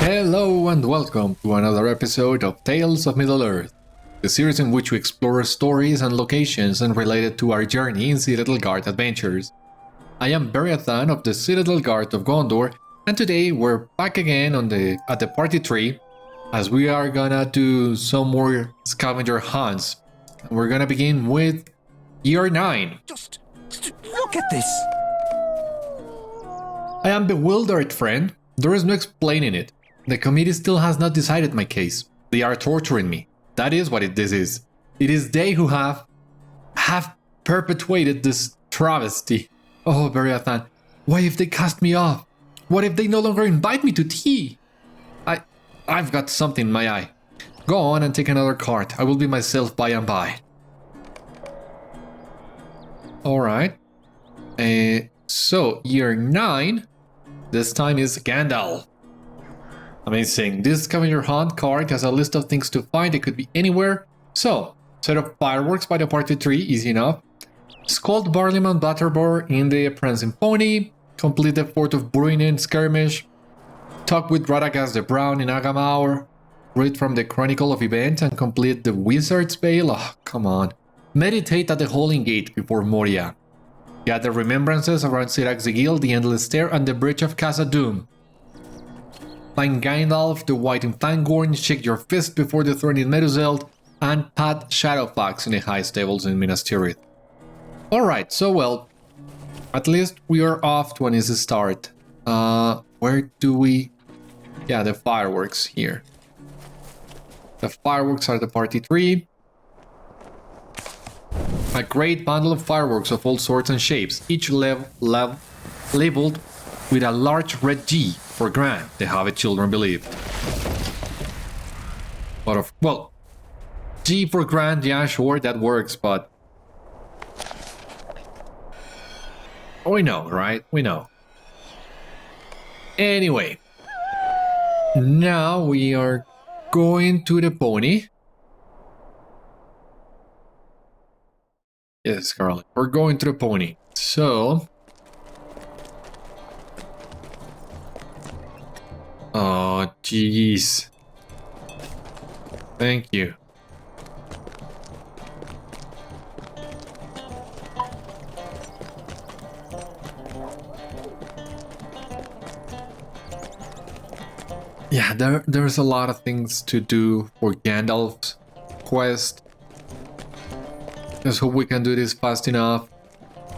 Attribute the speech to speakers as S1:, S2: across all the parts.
S1: Hello and welcome to another episode of Tales of Middle-earth, the series in which we explore stories and locations unrelated to our journey in Citadel Guard Adventures. I am Beriathan of the Citadel Guard of Gondor, and today we're back again at the party tree, as we are gonna do some more Scavenger Hunts. We're gonna begin with Year 9.
S2: Just look at this!
S1: I am bewildered, friend. There is no explaining it. The committee still has not decided my case. They are torturing me. That is what this is. It is they who have perpetuated this travesty. Oh, Beriathan, what if they cast me off? What if they no longer invite me to tea? I've got something in my eye. Go on and take another card. I will be myself by and by. Alright. So, year 9. This time is Gandalf. Amazing. This Scavenger Hunt card has a list of things to find. It could be anywhere. So, set up fireworks by the party tree, easy enough. Scold Barleyman Butterbur in the Prancing Pony. Complete the Fort of Bree-land skirmish. Talk with Radagast the Brown in Agamaur. Read from the Chronicle of Events and complete the Wizard's Veil. Oh, come on. Meditate at the Holy Gate before Moria. Gather remembrances around Sirac Zegil, the Endless Stair, and the Bridge of Khazad-dûm. Find Gandalf the White in Fangorn, shake your fist before the throne in Meduseld, and pat Shadowfax in the High Stables in Minas Tirith. Alright, so well, at least we are off to an easy start. Where do we... Yeah, the fireworks here. The fireworks are the party tree. A great bundle of fireworks of all sorts and shapes, each labeled with a large red G for grand, the Hobbit children believed. Well, G for grand, yeah, sure, that works, but... We know, right? We know. Anyway. Now we are going to the pony. Yes, Scarlet. We're going to the pony. So... Oh, jeez. Thank you. Yeah, there's a lot of things to do for Gandalf's quest. Just hope we can do this fast enough.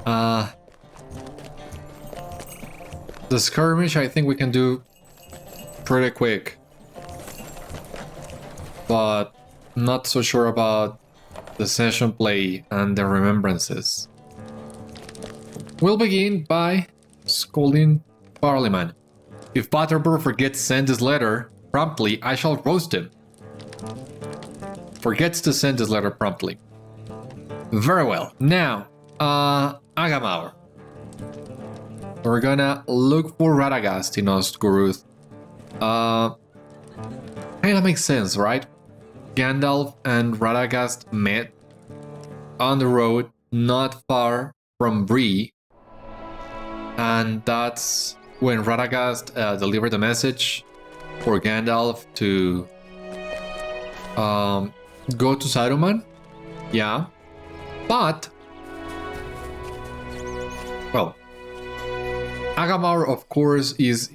S1: The skirmish, I think we can do pretty quick. But not so sure about the session play and the remembrances. We'll begin by scolding Barleyman. If Butterbur forgets to send his letter promptly, I shall roast him. Forgets to send his letter promptly. Very well. Now, Agamaur. We're gonna look for Radagast in Ostguruth. Kinda makes sense, right? Gandalf and Radagast met on the road not far from Bree. And that's when Radagast delivered the message for Gandalf to go to Saruman. Yeah. But, well, Agamaur, of course, is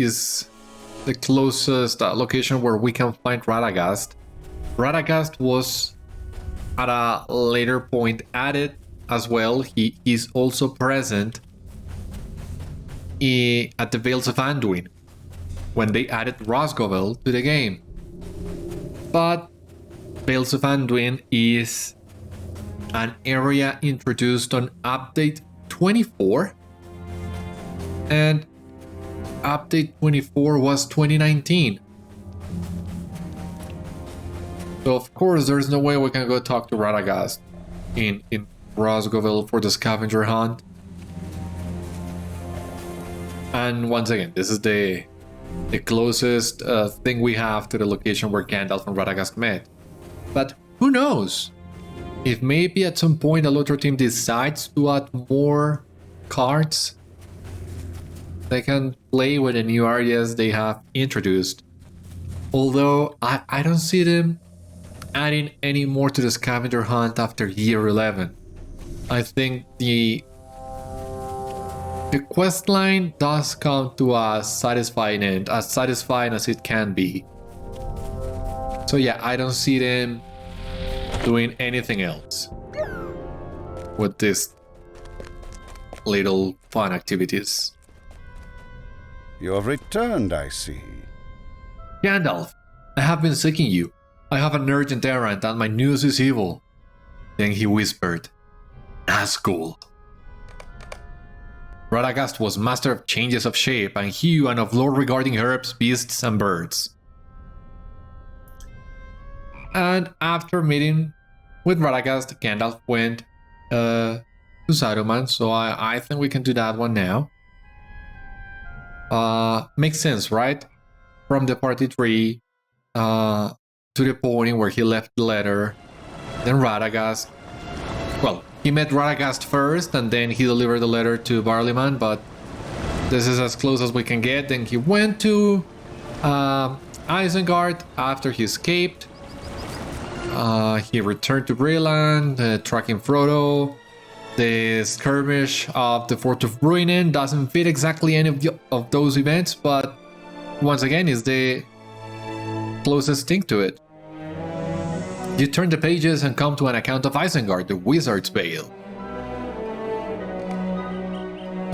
S1: the closest location where we can find Radagast. Radagast was at a later point added as well. He is also present at the Vales of Anduin when they added Rosgovel to the game. But Vales of Anduin is an area introduced on update 24, and update 24 was 2019. So of course there's no way we can go talk to Radagast in Rosgovel for the Scavenger Hunt. And once again, this is the closest thing we have to the location where Gandalf and Radagast met. But who knows? If maybe at some point the LOTRO team decides to add more cards, they can play with the new areas they have introduced. Although I don't see them adding any more to the Scavenger Hunt after year 11. I think the quest line does come to a satisfying end, as satisfying as it can be. So yeah, I don't see them doing anything else with these little fun activities.
S3: You have returned, I see.
S1: Gandalf, I have been seeking you. I have an urgent errand and my news is evil. Then he whispered, Nazgul. Radagast was master of changes of shape and hue and of lore regarding herbs, beasts, and birds. And after meeting with Radagast, Gandalf went to Saruman, so I think we can do that one now. Makes sense, right? From the party tree to the point where he left the letter, then Radagast. Well, he met Radagast first, and then he delivered the letter to Barleyman, but this is as close as we can get. Then he went to Isengard after he escaped. He returned to Bree-land, tracking Frodo. The skirmish of the Fort of Ruinen doesn't fit exactly any of those events, but once again is the closest thing to it. You turn the pages and come to an account of Isengard, the Wizard's Vale.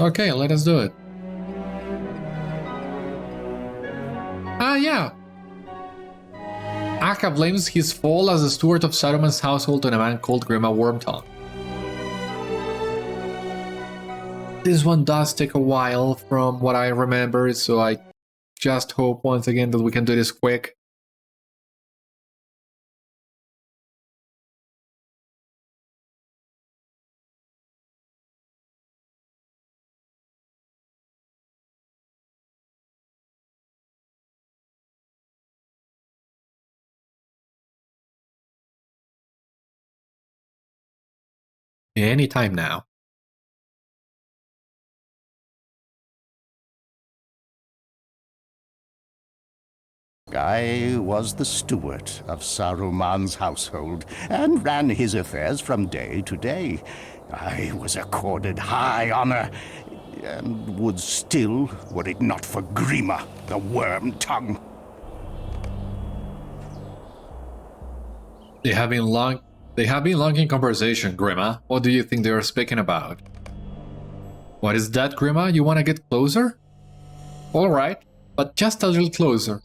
S1: Okay, let us do it. Yeah. Akka blames his fall as the steward of Saruman's household on a man called Grima Wormtongue. This one does take a while from what I remember, so I just hope once again that we can do this quick. Anytime now.
S4: I was the steward of Saruman's household and ran his affairs from day to day. I was accorded high honor, and would still, were it not for Grima, the Wormtongue.
S1: They have been long in conversation, Grima. What do you think they are speaking about? What is that, Grima? You want to get closer? Alright, but just a little closer.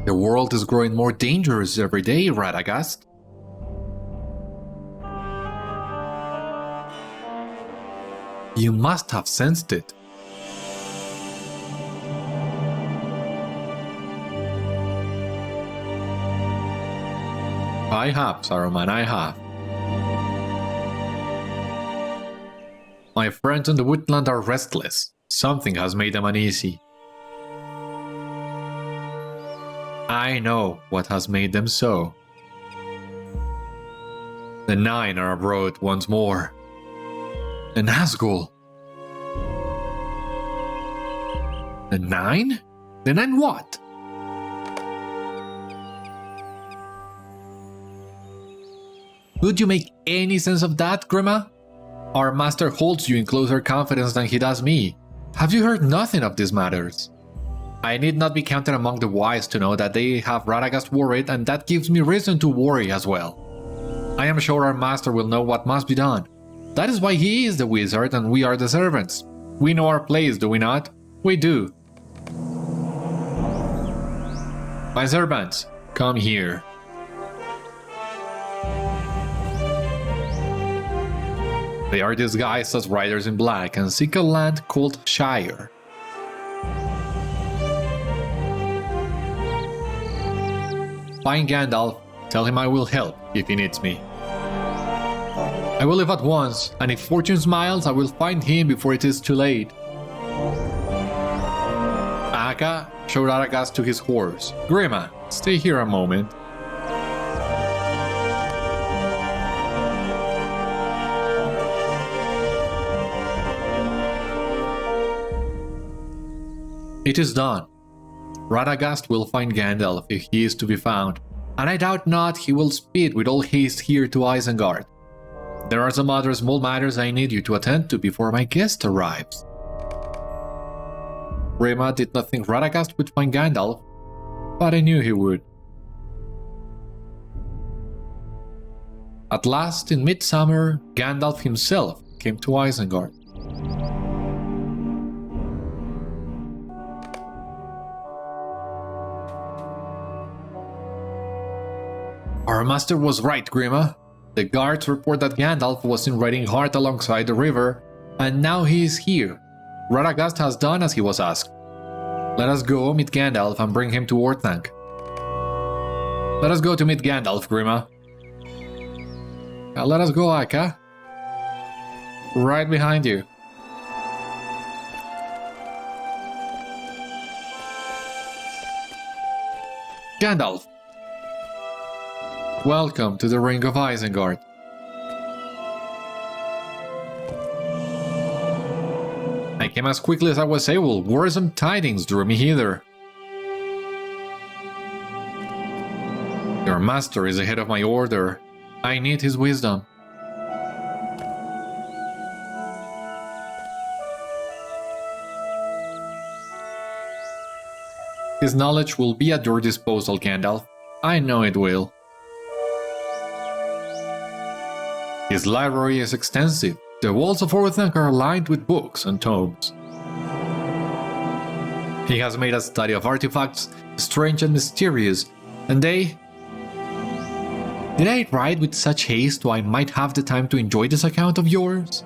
S1: The world is growing more dangerous every day, Radagast. You must have sensed it. I have, Saruman, I have. My friends in the woodland are restless. Something has made them uneasy. I know what has made them so. The Nine are abroad once more. The Nazgul. The Nine? The Nine what? Could you make any sense of that, Grima? Our master holds you in closer confidence than he does me. Have you heard nothing of these matters? I need not be counted among the wise to know that they have Radagast worried, and that gives me reason to worry as well. I am sure our master will know what must be done. That is why he is the wizard and we are the servants. We know our place, do we not? We do. My servants, come here. They are disguised as riders in black and seek a land called Shire. Find Gandalf, tell him I will help if he needs me. I will leave at once, and if fortune smiles, I will find him before it is too late. Akka, show Radagast to his horse. Grima, stay here a moment. It is done. Radagast will find Gandalf if he is to be found, and I doubt not he will speed with all haste here to Isengard. There are some other small matters I need you to attend to before my guest arrives. Rima did not think Radagast would find Gandalf, but I knew he would. At last, in midsummer, Gandalf himself came to Isengard. Our master was right, Grima. The guards report that Gandalf was in Riding Hard alongside the river, and now he is here. Radagast has done as he was asked. Let us go meet Gandalf and bring him to Orthanc. Let us go to meet Gandalf, Grima. Now let us go, Aka. Right behind you. Gandalf. Welcome to the Ring of Eisenguard. I came as quickly as I was able. Worrisome tidings drew me hither. Your master is ahead of my order. I need his wisdom. His knowledge will be at your disposal, Gandalf. I know it will. His library is extensive. The walls of Orthanc are lined with books and tomes. He has made a study of artifacts, strange and mysterious, and they... Did I write with such haste so I might have the time to enjoy this account of yours?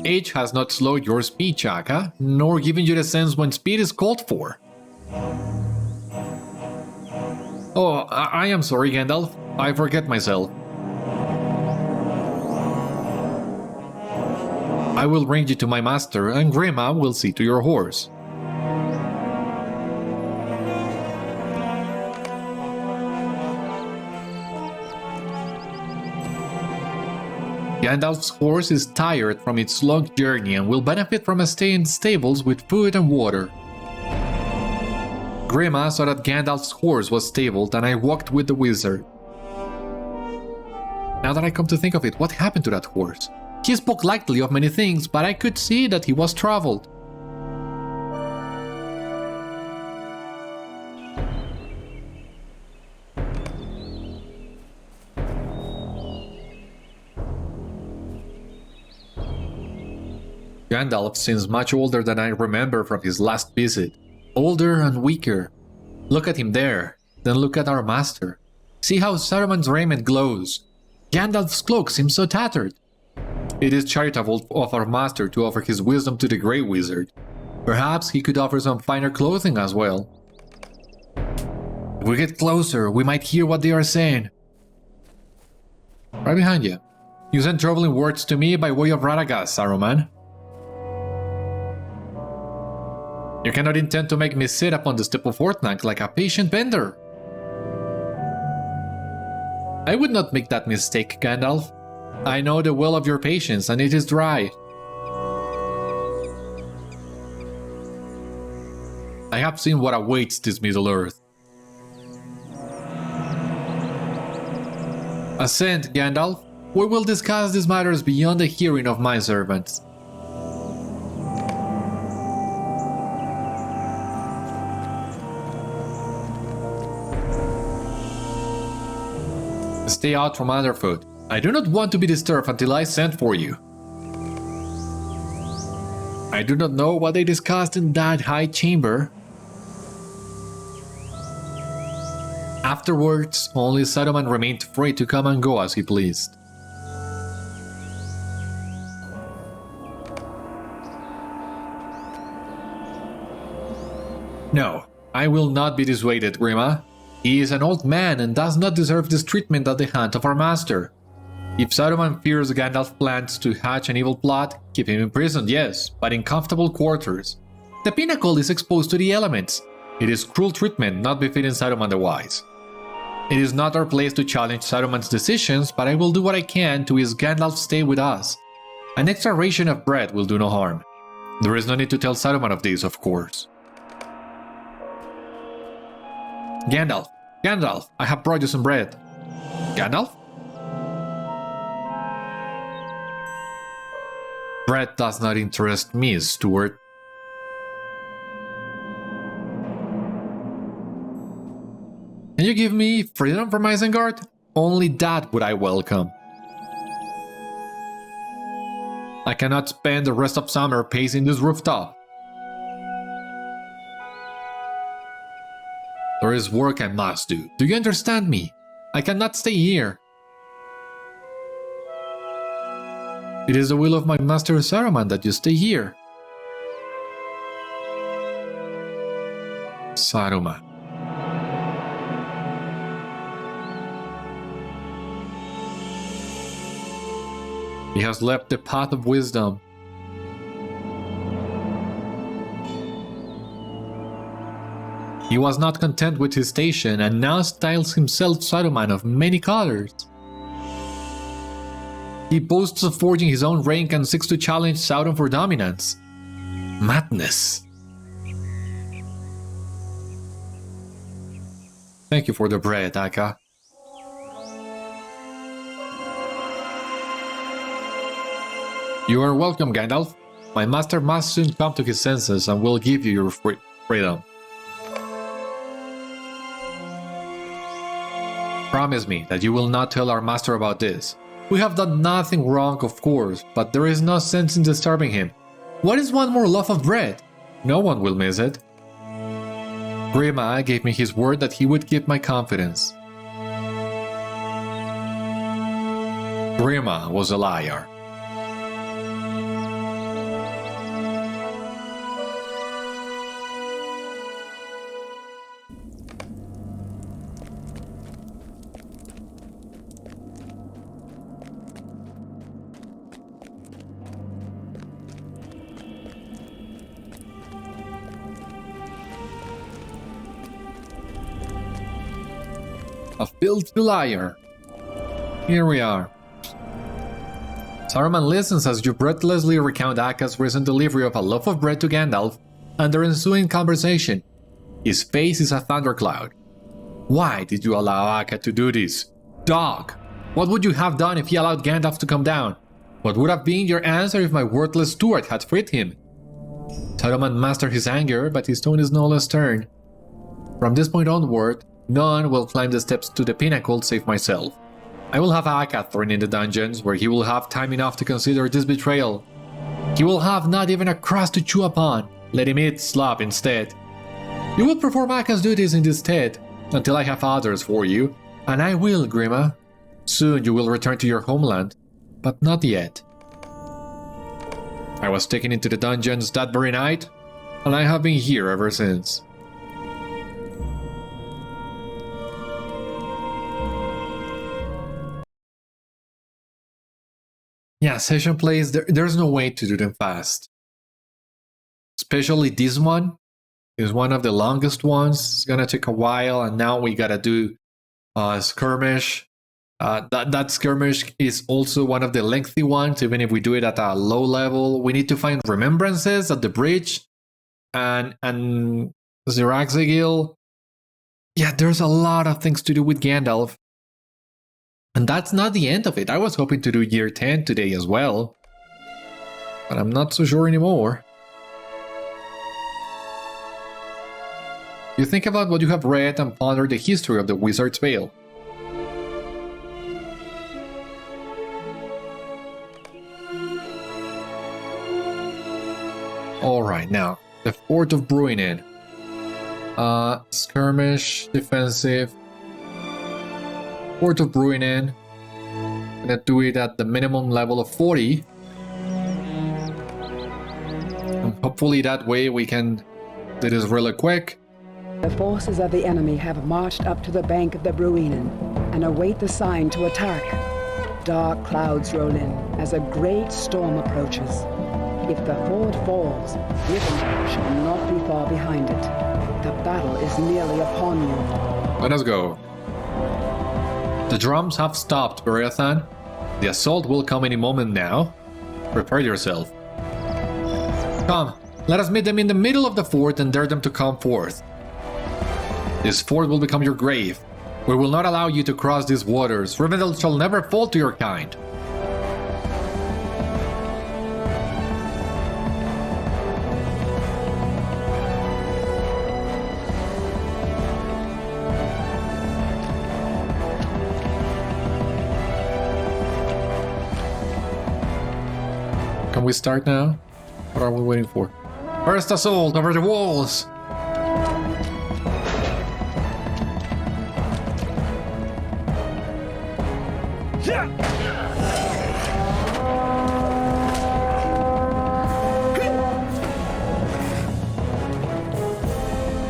S1: Age has not slowed your speech, Aka, nor given you the sense when speed is called for. Oh, I am sorry, Gandalf. I forget myself. I will bring you to my master, and Grima will see to your horse. Gandalf's horse is tired from its long journey and will benefit from a stay in the stables with food and water. Grima saw that Gandalf's horse was stabled and I walked with the wizard. Now that I come to think of it, what happened to that horse? He spoke lightly of many things, but I could see that he was troubled. Gandalf seems much older than I remember from his last visit. Older and weaker. Look at him there, then look at our master. See how Saruman's raiment glows. Gandalf's cloak seems so tattered. It is charitable of our master to offer his wisdom to the Grey Wizard. Perhaps he could offer some finer clothing as well. If we get closer, we might hear what they are saying. Right behind you. You sent troubling words to me by way of Radagast, Saruman. You cannot intend to make me sit upon the step of Orthanc like a patient bender. I would not make that mistake, Gandalf. I know the well of your patience, and it is dry. I have seen what awaits this Middle-earth. Ascend, Gandalf. We will discuss these matters beyond the hearing of my servants. Stay out from underfoot. I do not want to be disturbed until I send for you. I do not know what they discussed in that high chamber. Afterwards, only Saruman remained free to come and go as he pleased. No, I will not be dissuaded, Grima. He is an old man and does not deserve this treatment at the hand of our master. If Saruman fears Gandalf plans to hatch an evil plot, keep him imprisoned, yes, but in comfortable quarters. The pinnacle is exposed to the elements. It is cruel treatment not befitting Saruman the Wise. It is not our place to challenge Saruman's decisions, but I will do what I can to ease Gandalf's stay with us. An extra ration of bread will do no harm. There is no need to tell Saruman of this, of course. Gandalf, Gandalf, I have brought you some bread. Gandalf? Bread does not interest me, Stuart. Can you give me freedom from Isengard? Only that would I welcome. I cannot spend the rest of summer pacing this rooftop. There is work I must do. Do you understand me? I cannot stay here. It is the will of my master Saruman that you stay here. Saruman. He has left the path of wisdom. He was not content with his station and now styles himself Saruman of many colors. He boasts of forging his own rank and seeks to challenge Sauron for dominance. Madness. Thank you for the bread, Aka. You are welcome, Gandalf. My master must soon come to his senses and will give you your freedom. Promise me that you will not tell our master about this. We have done nothing wrong, of course, but there is no sense in disturbing him. What is one more loaf of bread? No one will miss it. Grima gave me his word that he would keep my confidence. Grima was a liar. A filthy liar. Here we are. Saruman listens as you breathlessly recount Aka's recent delivery of a loaf of bread to Gandalf and their ensuing conversation. His face is a thundercloud. Why did you allow Aka to do this? Dog! What would you have done if he allowed Gandalf to come down? What would have been your answer if my worthless steward had freed him? Saruman mastered his anger, but his tone is no less stern. From this point onward, none will climb the steps to the pinnacle save myself. I will have Aka thrown in the dungeons, where he will have time enough to consider this betrayal. He will have not even a crust to chew upon. Let him eat slop instead. You will perform Aka's duties in this stead, until I have others for you, and I will, Grima. Soon you will return to your homeland, but not yet. I was taken into the dungeons that very night, and I have been here ever since. Yeah, session plays, there's no way to do them fast. Especially this one is one of the longest ones. It's gonna take a while, and now we gotta do skirmish. That skirmish is also one of the lengthy ones, even if we do it at a low level. We need to find remembrances at the bridge and Ziraxigil. Yeah, there's a lot of things to do with Gandalf. And that's not the end of it. I was hoping to do year 10 today as well, but I'm not so sure anymore. You think about what you have read and ponder the history of the Wizard's Vale. Alright, now, the Fort of Bree-land. Skirmish, defensive. Fort of Bree-land. I'm gonna do it at the minimum level of 40. And hopefully that way we can do this really quick.
S5: The forces of the enemy have marched up to the bank of the Bree-land and await the sign to attack. Dark clouds roll in as a great storm approaches. If the fort falls, Britain shall not be far behind it. The battle is nearly upon you.
S1: Let us go. The drums have stopped, Beriathan. The assault will come any moment now. Prepare yourself. Come, let us meet them in the middle of the fort and dare them to come forth. This fort will become your grave. We will not allow you to cross these waters. Riddle shall never fall to your kind. Can we start now? What are we waiting for? First assault over the walls!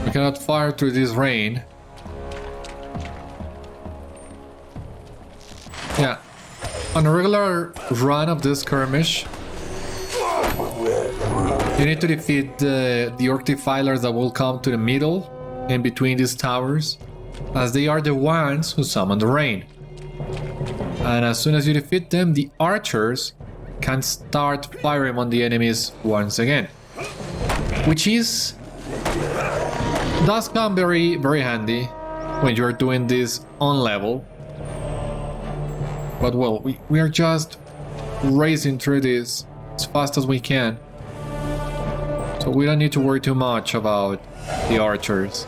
S1: We cannot fire through this rain. Yeah. On a regular run of this skirmish, you need to defeat the orc defilers that will come to the middle in between these towers, as they are the ones who summon the rain. And as soon as you defeat them, the archers can start firing on the enemies once again, which does come very, very handy when you are doing this on level. But well, we are just racing through this as fast as we can, so we don't need to worry too much about the archers.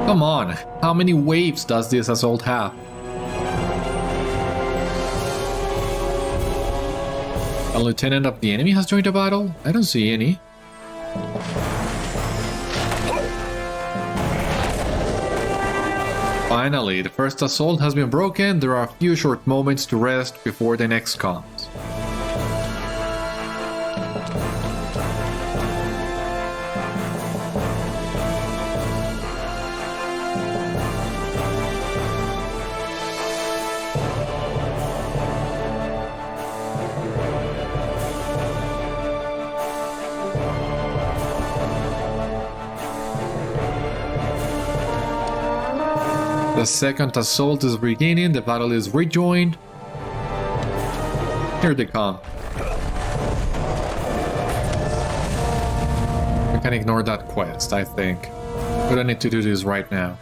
S1: Come on, how many waves does this assault have? A lieutenant of the enemy has joined the battle? I don't see any. Finally, the first assault has been broken. There are a few short moments to rest before the next comes. The second assault is beginning, the battle is rejoined. Here they come. We can ignore that quest, I think. We don't need to do this right now.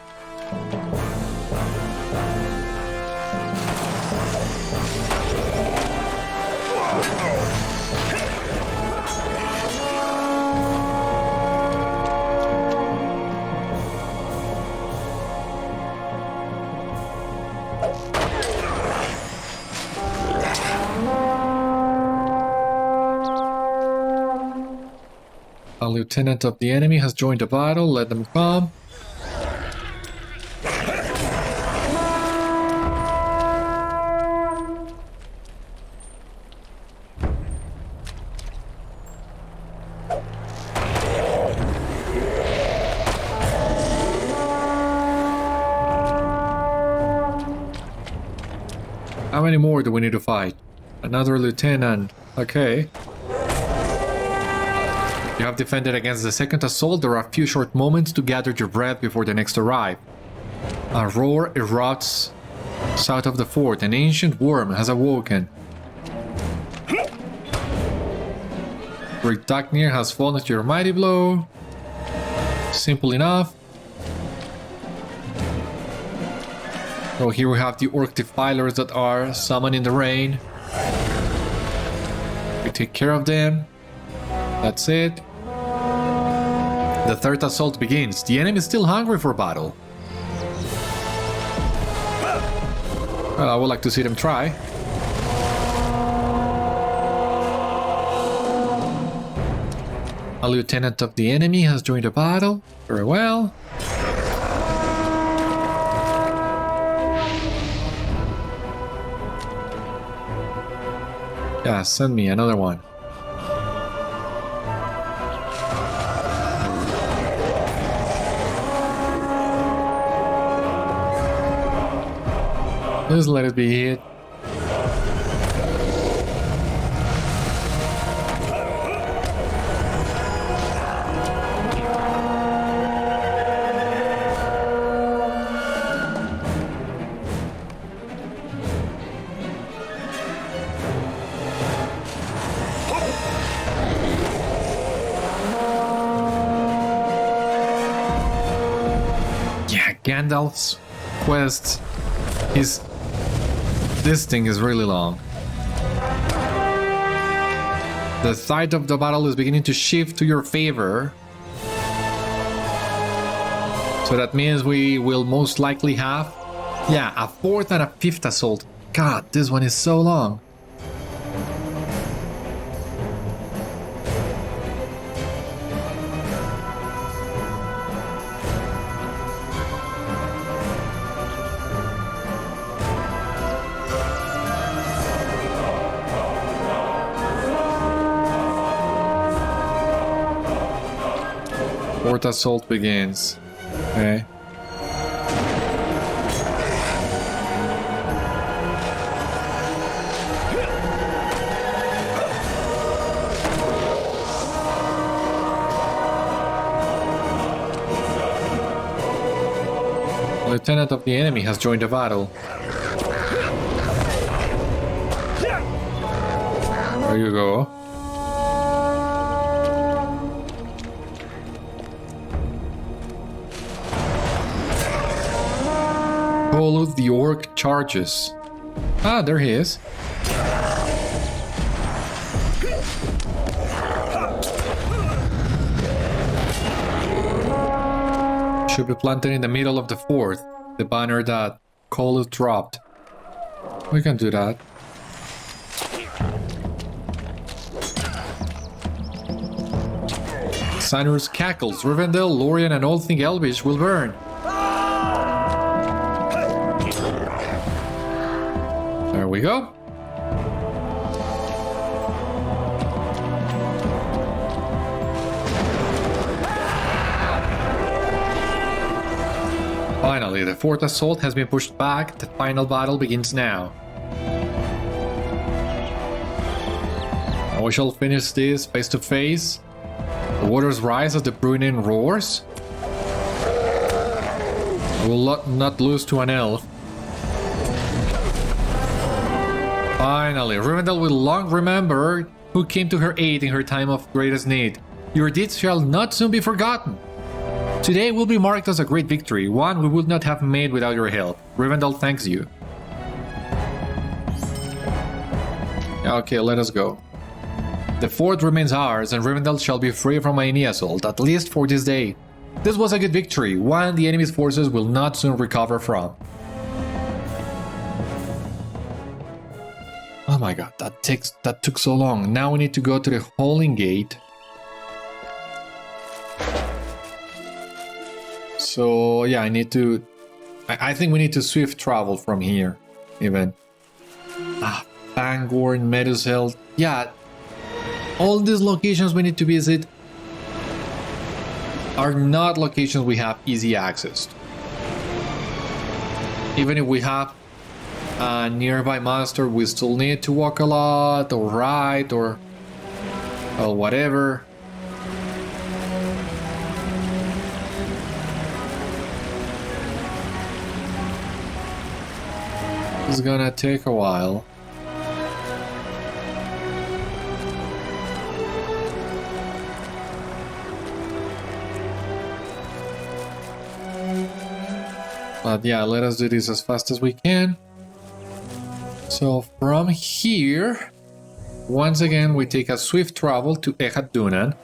S1: A lieutenant of the enemy has joined the battle, let them come. How many more do we need to fight? Another lieutenant. Okay. You have defended against the second assault. There are a few short moments to gather your breath before the next arrive. A roar erupts south of the fort. An ancient worm has awoken. Bree-land has fallen to your mighty blow. Simple enough. So here we have the orc defilers that are summoned in the rain. We take care of them. That's it. The third assault begins. The enemy is still hungry for battle. Well, I would like to see them try. A lieutenant of the enemy has joined the battle. Very well. Yeah, send me another one. Just let it be hit. Gandalf's quest is... This thing is really long. The tide of the battle is beginning to shift to your favor. So that means we will most likely have, yeah, a 4th and a 5th assault. God, this one is so long. Fourth assault begins. Okay. Lieutenant of the enemy has joined the battle. There you go. Follow the orc charges. Ah, there he is. Should be planted in the middle of the fort. The banner that Cole dropped. We can do that. Signers cackles, Rivendell, Lorien, and all thing Elvish will burn. There we go. Finally, the fourth assault has been pushed back. The final battle begins now. And we shall finish this face to face. The waters rise as the Bree-land roars. I will not lose to an elf. Finally, Rivendell will long remember who came to her aid in her time of greatest need. Your deeds shall not soon be forgotten. Today will be marked as a great victory, one we would not have made without your help. Rivendell thanks you. Okay, let us go. The fort remains ours, and Rivendell shall be free from any assault, at least for this day. This was a good victory, one the enemy's forces will not soon recover from. Oh my god, that took so long. Now we need to go to the Holding Gate. So yeah, I think we need to swift travel from here, even. Fangorn, Medusel, yeah. All these locations we need to visit are not locations we have easy access to. Even if we have a nearby monster, we still need to walk a lot, or ride, or whatever. It's gonna take a while. But yeah, let us do this as fast as we can. So from here, once again, we take a swift travel to Echad Dunan.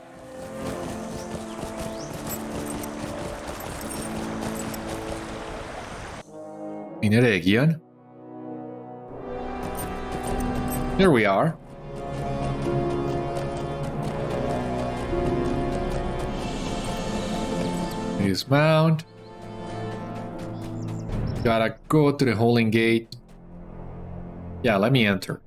S1: In Eregion. Here we are. Dismount. Gotta go to the Holding Gate. Yeah, let me enter.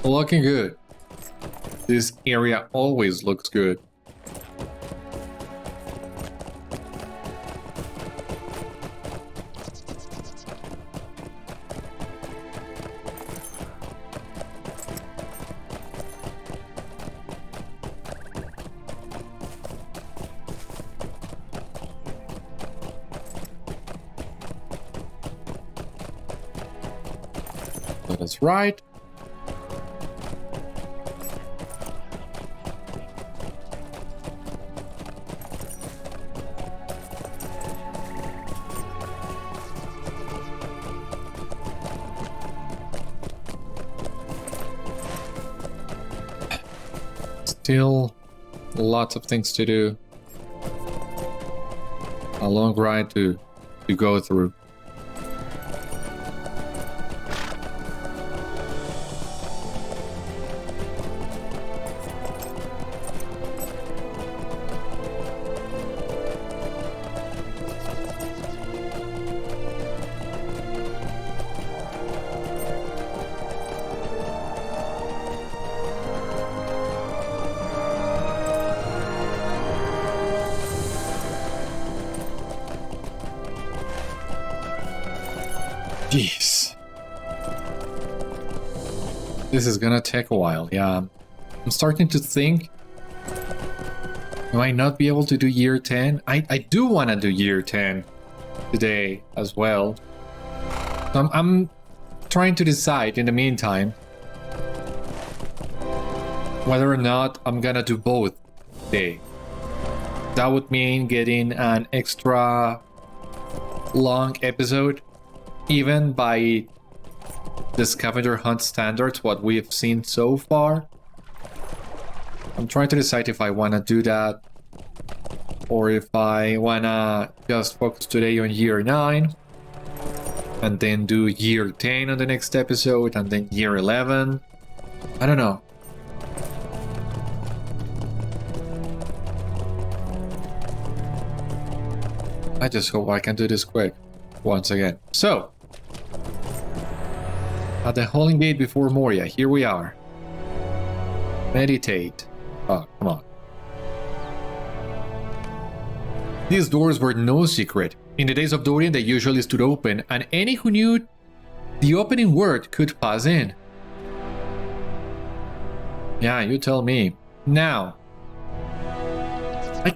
S1: Looking good. This area always looks good. That's right. Still lots of things to do. A long ride to go through. Jeez. This is gonna take a while, yeah. I'm starting to think, I might not be able to do year 10. I do want to do year 10 today as well. So I'm trying to decide in the meantime whether or not I'm gonna do both today. That would mean getting an extra long episode, even by the Scavenger Hunt standards, what we've seen so far. I'm trying to decide if I want to do that or if I want to just focus today on year 9 and then do year 10 on the next episode and then year 11. I don't know. I just hope I can do this quick once again. So, at the Holy Gate before Moria, here we are. Meditate. Oh, come on. These doors were no secret. In the days of Dorian, they usually stood open, and any who knew the opening word could pass in. Yeah, you tell me. Now, I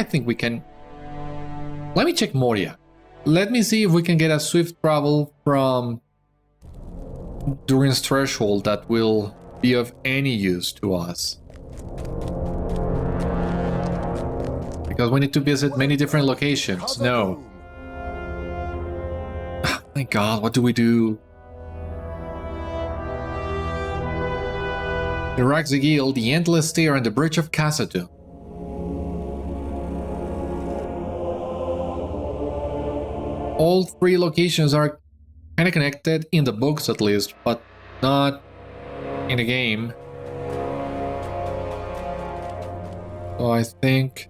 S1: think we can... Let me check Moria. Let me see if we can get a swift travel from Durin's threshold that will be of any use to us. Because we need to visit many different locations. No. Oh my god, what do we do? The Raxigil, the Endless Stair, and the Bridge of Khazad-dûm. All three locations are kind of connected in the books at least, but not in the game. So I think...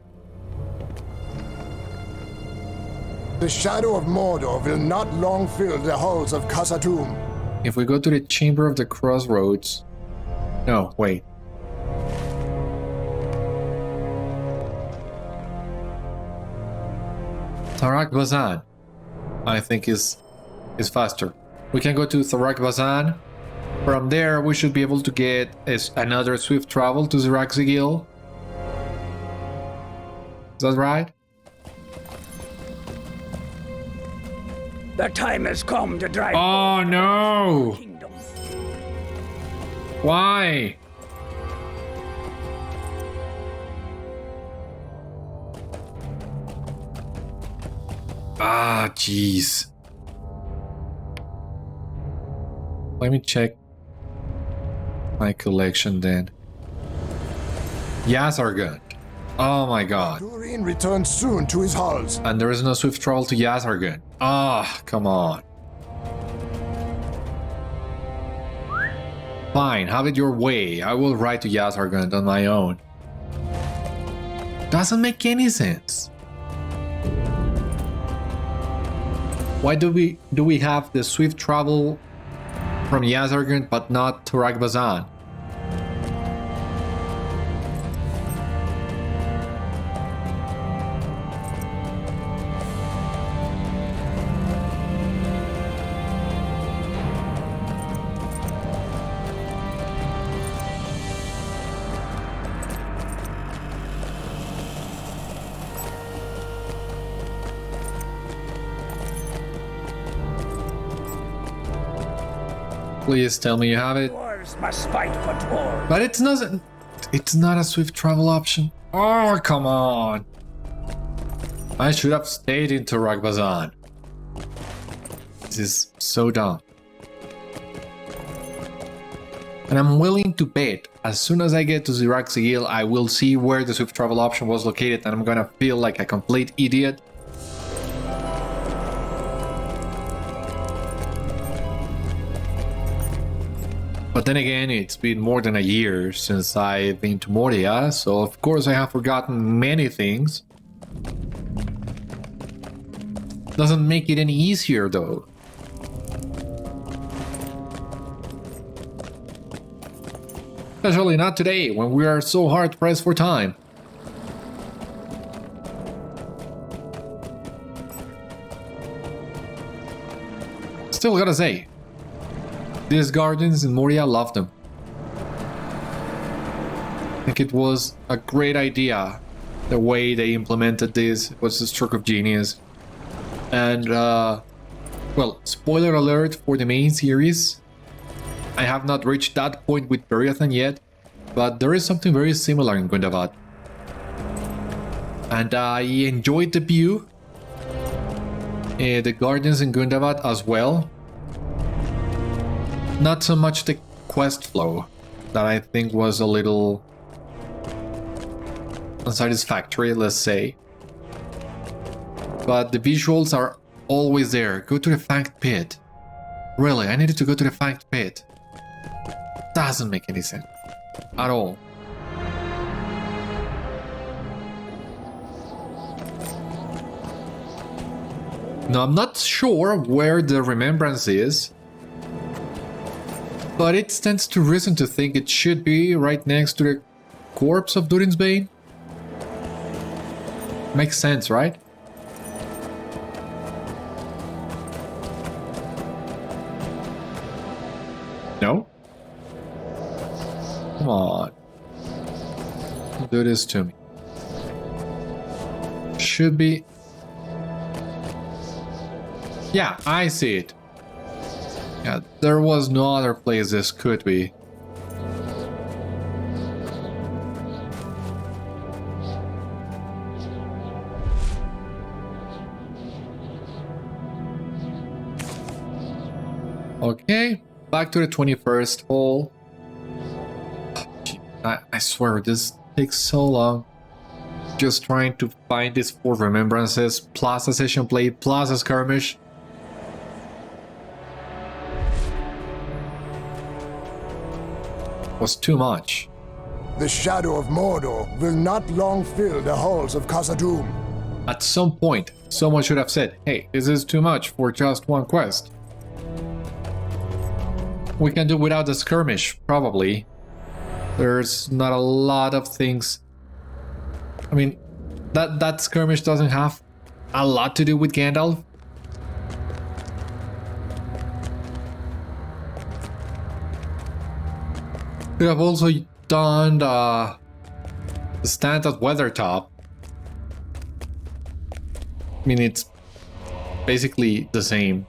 S6: The shadow of Mordor will not long fill the halls of Khazad-dûm.
S1: if we go to the Chamber of the Crossroads... No, wait. Tarak Bazan, I think is faster. We can go to Tarak Bazan. From there, we should be able to get another swift travel to Ziraxigil. Is that right?
S2: The time has come to drive.
S1: Oh no!
S2: Kingdom.
S1: Why? Ah, jeez. Let me check my collection then. Yazargund. Oh my god.
S6: Durin returns soon to his halls.
S1: And there is no swift travel to Yazargund. Ah, come on. Fine, have it your way. I will ride to Yazargund on my own. Doesn't make any sense. Why do we have the swift travel from Yazargund but not to Ragbazan? Please tell me you have it.
S2: Dwarves must fight for dwarves.
S1: But it's not a swift travel option. Oh, come on. I should have stayed in Ragbazan. This is so dumb. And I'm willing to bet as soon as I get to Zirac Sigil, I will see where the swift travel option was located and I'm gonna feel like a complete idiot. But then again, it's been more than a year since I've been to Moria, so of course I have forgotten many things. Doesn't make it any easier though. Especially not today, when we are so hard pressed for time. Still gotta say, these gardens in Moria, loved them. I think it was a great idea. The way they implemented this was a stroke of genius. And, well, spoiler alert for the main series. I have not reached that point with Beriathan yet, but there is something very similar in Gundabad. And I enjoyed the view, the gardens in Gundabad as well. Not so much the quest flow, that I think was a little unsatisfactory, let's say. But the visuals are always there. Go to the Fanged Pit. Really, I needed to go to the Fanged Pit. Doesn't make any sense at all. Now, I'm not sure where the remembrance is, but it stands to reason to think it should be right next to the corpse of Durin's Bane. Makes sense, right? No? Come on. Don't do this to me. Should be... Yeah, I see it. Yeah, there was no other place this could be. Okay, back to the 21st hole. I swear, this takes so long. Just trying to find these 4 remembrances, plus a session play, plus a skirmish. Was too much.
S6: The shadow of Mordor will not long fill the halls of Khazad-dûm.
S1: At some point, someone should have said, hey, this is too much for just one quest. We can do without the skirmish, probably. There's not a lot of things. I mean, that skirmish doesn't have a lot to do with Gandalf. Could have also done the stand at Weathertop. I mean, it's basically the same.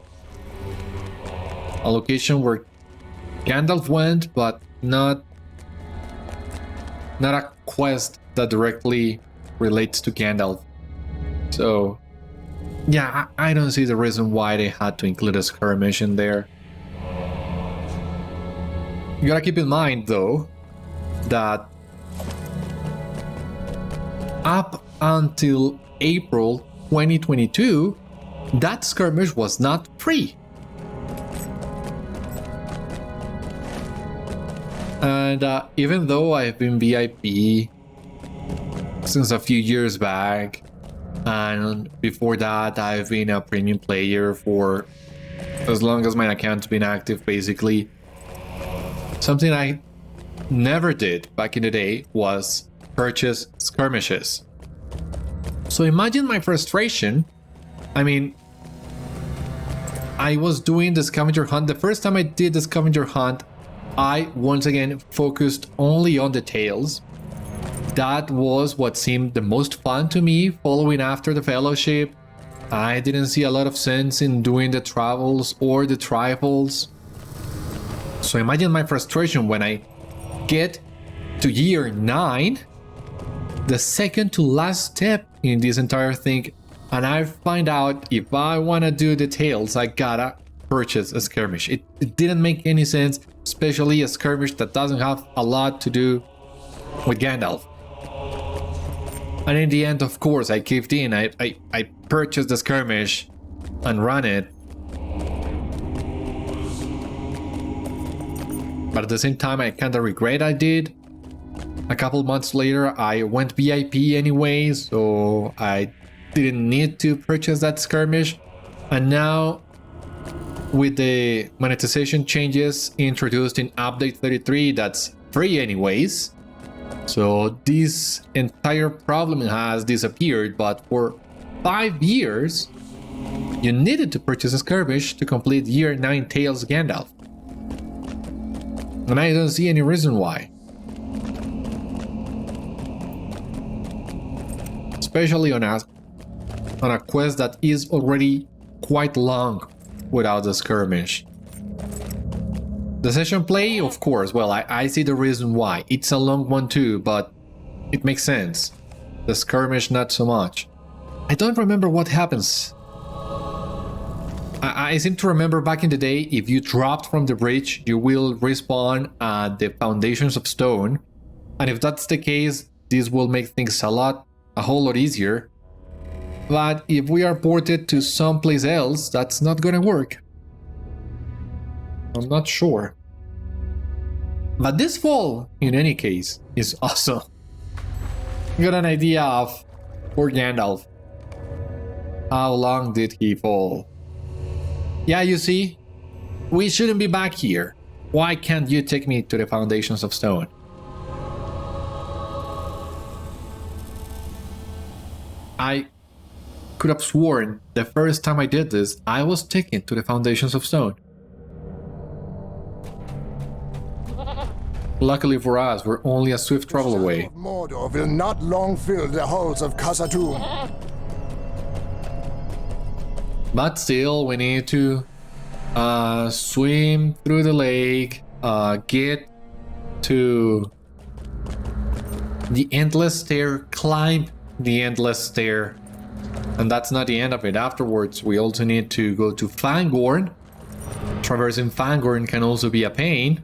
S1: A location where Gandalf went, but not a quest that directly relates to Gandalf. So, yeah, I don't see the reason why they had to include a skirmish in there. You gotta keep in mind, though, that up until April 2022, that skirmish was not free. And even though I've been VIP since a few years back, and before that I've been a premium player for as long as my account's been active, basically, something I never did back in the day was purchase skirmishes. So imagine my frustration. I mean, I was doing the Scavenger Hunt. The first time I did the Scavenger Hunt, I once again focused only on the tales. That was what seemed the most fun to me, following after the Fellowship. I didn't see a lot of sense in doing the travels or the trifles. So imagine my frustration when I get to year 9, the second to last step in this entire thing, and I find out if I want to do the tales, I gotta purchase a skirmish. It didn't make any sense. especially a skirmish that doesn't have a lot to do with Gandalf. And in the end, of course, I caved in. I purchased the skirmish and ran it. But at the same time, I kinda regret I did. A couple months later, I went VIP anyway, so I didn't need to purchase that skirmish. And now, with the monetization changes introduced in update 33, that's free anyways. So this entire problem has disappeared, but for 5 years, you needed to purchase a skirmish to complete Year 9 Tales Gandalf. And I don't see any reason why. Especially on a quest that is already quite long without the skirmish. The session play, of course, well, I see the reason why. It's a long one too, but it makes sense. The skirmish, not so much. I don't remember what happens. I seem to remember back in the day, if you dropped from the bridge, you will respawn at the Foundations of Stone. And if that's the case, this will make things a whole lot easier. But if we are ported to someplace else, that's not gonna work. I'm not sure. But this fall, in any case, is awesome. Got an idea of poor Gandalf. How long did he fall? Yeah, you see, we shouldn't be back here. Why can't you take me to the Foundations of Stone? I could have sworn the first time I did this, I was taken to the Foundations of Stone. Luckily for us, we're only a swift travel away.
S6: The shadow of Mordor will not long fill the halls of Khazad-dûm.
S1: But still, we need to swim through the lake, get to the Endless Stair, climb the Endless Stair. And that's not the end of it. Afterwards, we also need to go to Fangorn. Traversing Fangorn can also be a pain.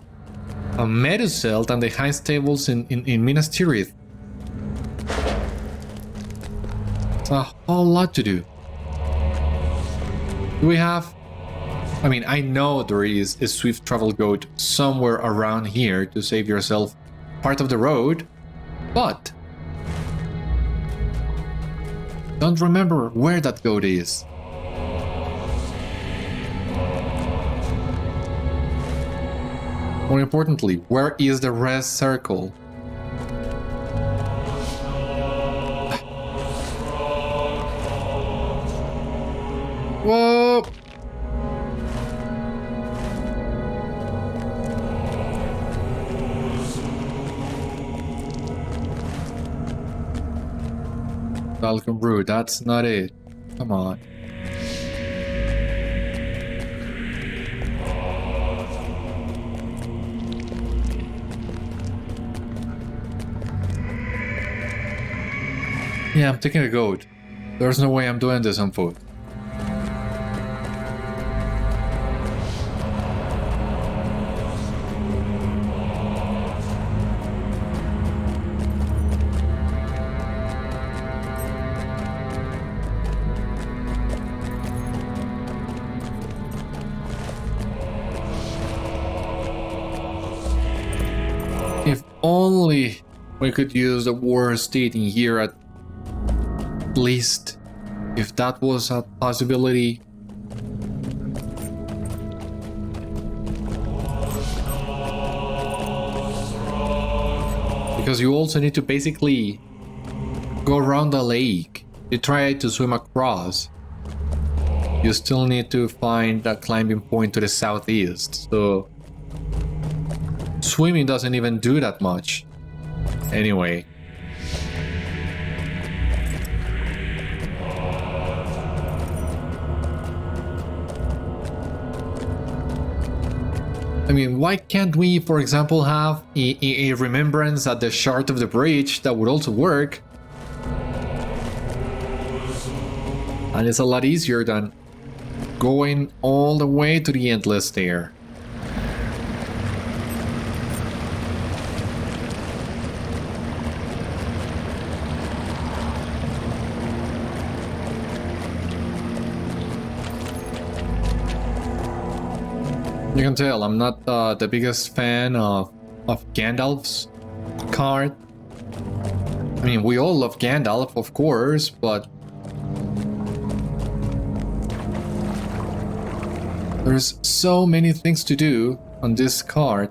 S1: A Meduseld and the high stables in Minas Tirith. It's a whole lot to do. Do we have... I mean, I know there is a swift travel goat somewhere around here to save yourself part of the road, but... don't remember where that goat is. More importantly, where is the rest circle? Whoa! Falcon Brew, that's not it. Come on. Yeah, I'm taking a goat. There's no way I'm doing this on foot. If only we could use the war state in here at least, if that was a possibility. Because you also need to basically go around the lake. You try to swim across. You still need to find a climbing point to the southeast, so swimming doesn't even do that much. Anyway. I mean, why can't we, for example, have a remembrance at the shard of the bridge? That would also work. And it's a lot easier than going all the way to the Endless Stair. You can tell I'm not the biggest fan of Gandalf's card. I mean, we all love Gandalf, of course, but there's so many things to do on this card.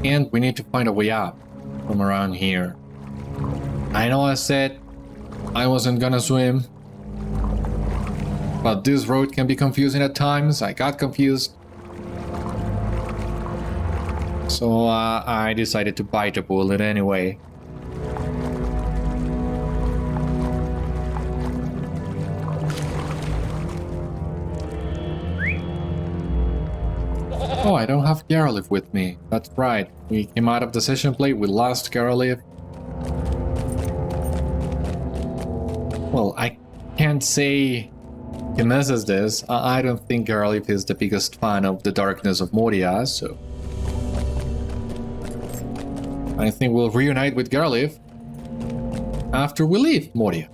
S1: And we need to find a way out from around here. I know I said I wasn't gonna swim, but this road can be confusing at times. I got confused. So I decided to bite the bullet anyway. Oh, I don't have Gandalf with me. That's right. We came out of the session play, we lost Gandalf. Well, I can't say he misses this. I don't think Gandalf is the biggest fan of the darkness of Moria, so I think we'll reunite with Gandalf after we leave Moria.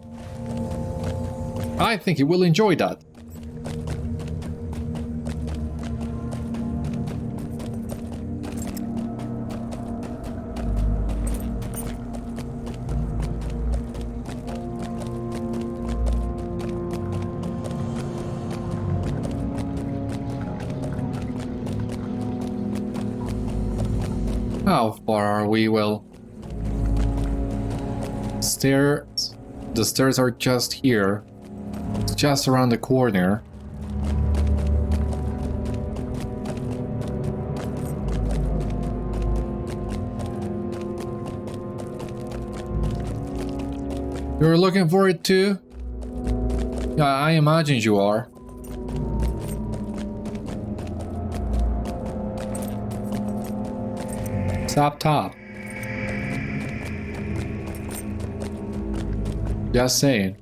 S1: I think he will enjoy that. How far are we? Well, stairs. The stairs are just here. It's just around the corner. You're looking for it too? Yeah, I imagine you are. Up top. Just saying.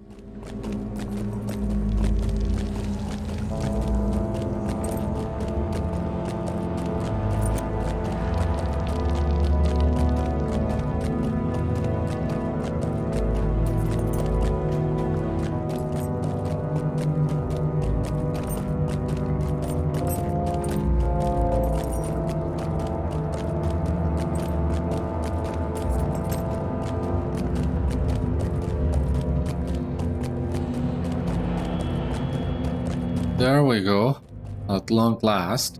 S1: There we go. At long last.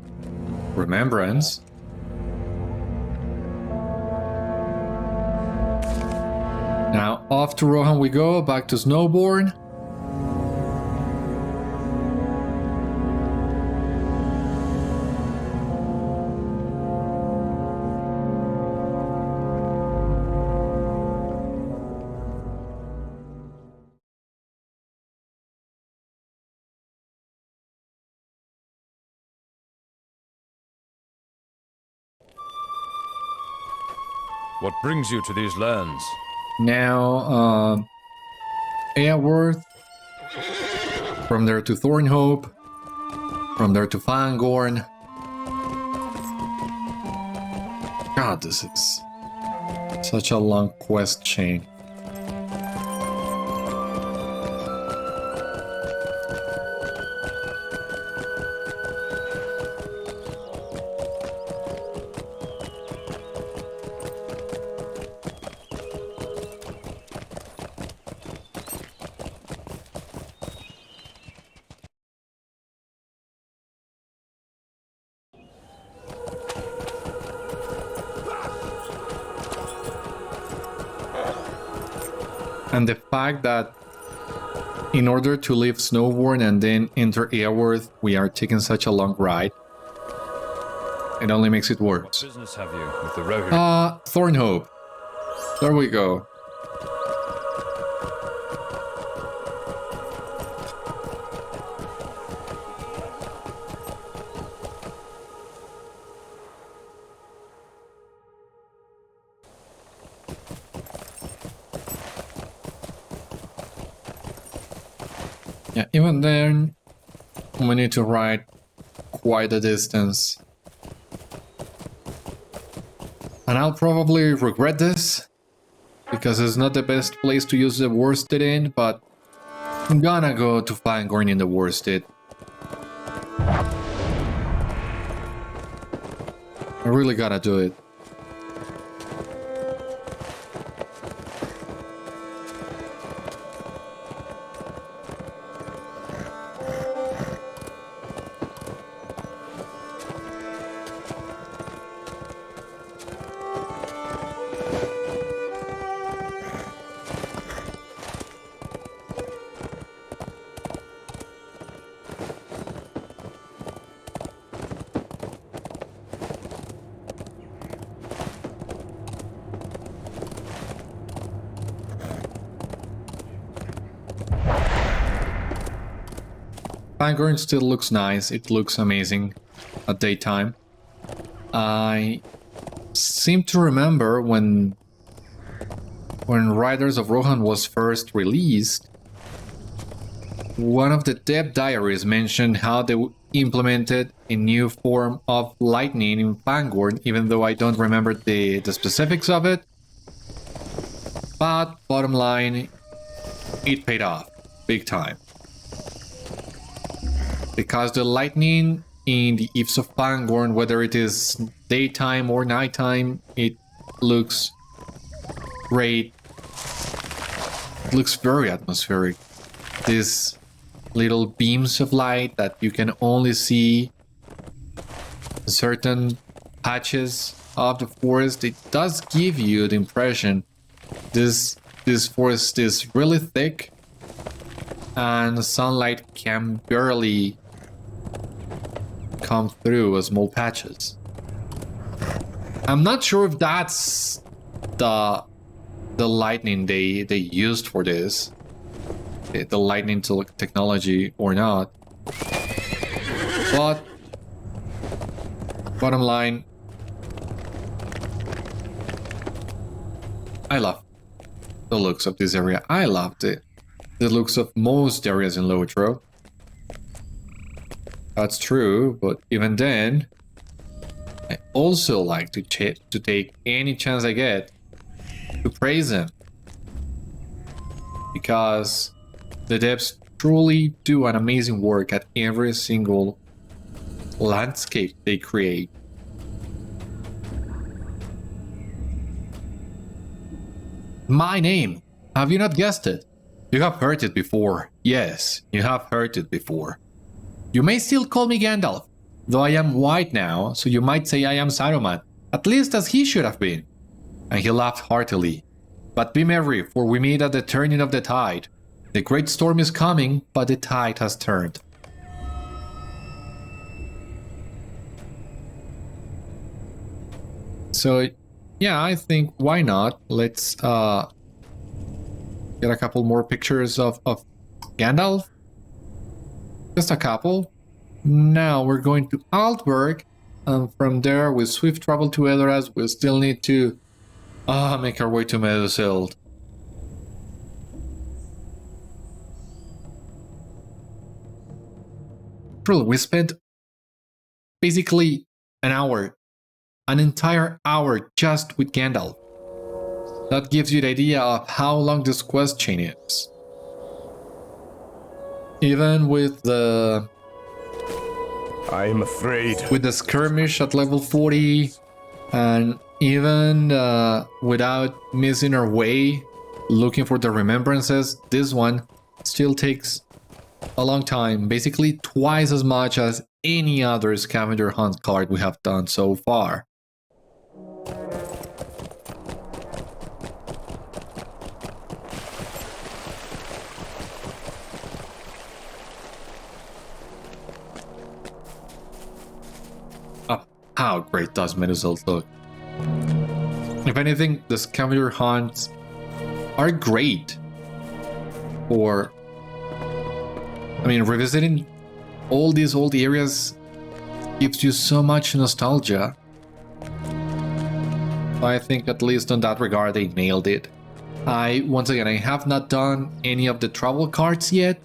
S1: Remembrance. Now off to Rohan we go, back to Snowbourne.
S7: What brings you to these lands?
S1: Now, Airworth. From there to Thornhope. From there to Fangorn. God, this is such a long quest chain. And the fact that in order to leave Snowbourne and then enter Airworth, we are taking such a long ride, it only makes it worse.
S7: What business have you with the Rohirrim?
S1: Thornhope. There we go. Yeah, even then, we need to ride quite a distance. And I'll probably regret this, because it's not the best place to use the worsted in, but I'm gonna go to Fangorn in the worsted. I really gotta do it. Fangorn still looks nice, it looks amazing at daytime. I seem to remember when Riders of Rohan was first released, one of the dev diaries mentioned how they implemented a new form of lightning in Fangorn, even though I don't remember the specifics of it. But bottom line, it paid off big time. Because the lightning in the Eves of Fangorn, whether it is daytime or nighttime, it looks great. It looks very atmospheric. These little beams of light that you can only see in certain patches of the forest, it does give you the impression this forest is really thick and sunlight can barely come through small patches. I'm not sure if that's the lightning they used for this, the lightning technology or not, but bottom line, I love the looks of this area. I loved it. The looks of most areas in LOTRO. That's true, but even then, I also like to take any chance I get to praise them. Because the devs truly do an amazing work at every single landscape they create. My name! Have you not guessed it? You have heard it before. Yes, you have heard it before. You may still call me Gandalf, though I am white now, so you might say I am Saruman, at least as he should have been. And he laughed heartily. But be merry, for we meet at the turning of the tide. The great storm is coming, but the tide has turned. So, yeah, I think why not? Let's get a couple more pictures of Gandalf. Just a couple. Now we're going to Altberg, and from there with swift travel to Edoras, we still need to make our way to Meadowsilt. Truly, we spent basically an entire hour just with Gandalf. That gives you the idea of how long this quest chain is. Even with the
S8: I'm afraid.
S1: With the skirmish at level 40, and even without missing our way, looking for the remembrances, this one still takes a long time. Basically twice as much as any other Scavenger Hunt card we have done so far. How great does Meadowsilt look? If anything, the Scavenger Hunts are great for... I mean, revisiting all these old areas gives you so much nostalgia. I think at least in that regard they nailed it. Once again, I have not done any of the travel cards yet,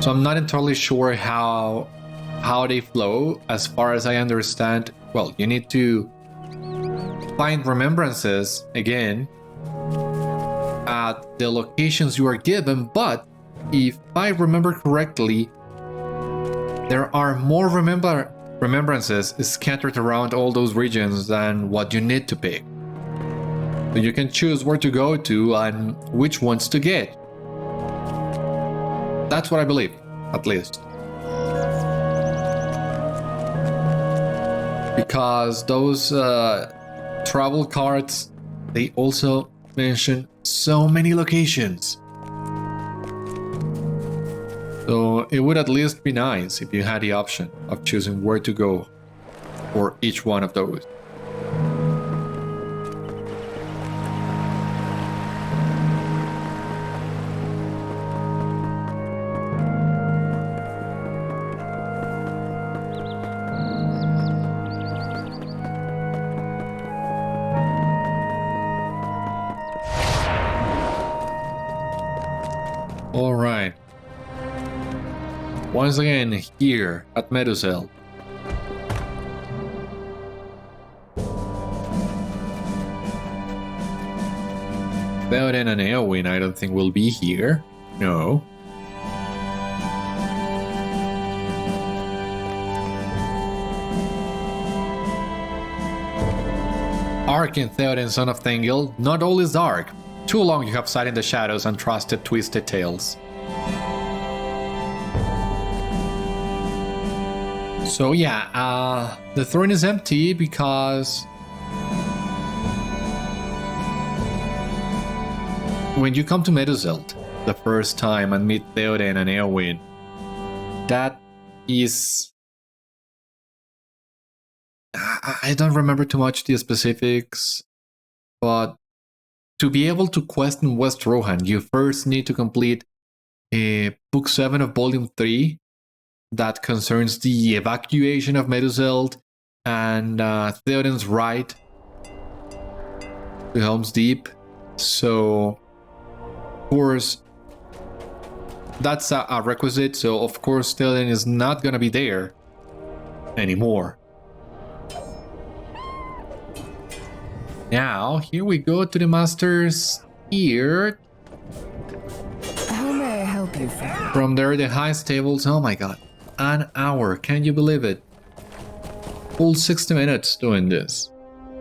S1: So I'm not entirely sure how they flow. As far as I understand, well, you need to find remembrances again at the locations you are given, but if I remember correctly, there are more remembrances scattered around all those regions than what you need to pick. So you can choose where to go to and which ones to get. That's what I believe, at least. Because those travel cards, they also mention so many locations. So it would at least be nice if you had the option of choosing where to go for each one of those. All right. Once again, here at Medusel. Beriathan and Eowyn, I don't think will be here. No. Arkin Theoden, son of Thengil, not all is dark. Too long you have sat in the shadows and trusted twisted tales. So yeah, the throne is empty because when you come to Medusel the first time and meet Theoden and Eowyn, that is... I don't remember too much the specifics, but to be able to quest in West Rohan, you first need to complete Book 7 of Volume 3 that concerns the evacuation of Medusel and Theoden's right to Helm's Deep. So, of course, that's a requisite. So, of course, Theoden is not going to be there anymore. Now, here we go to the Masters here.
S9: How may I help you, friend?
S1: From there, the high stables. Oh my god. An hour. Can you believe it? Full 60 minutes doing this.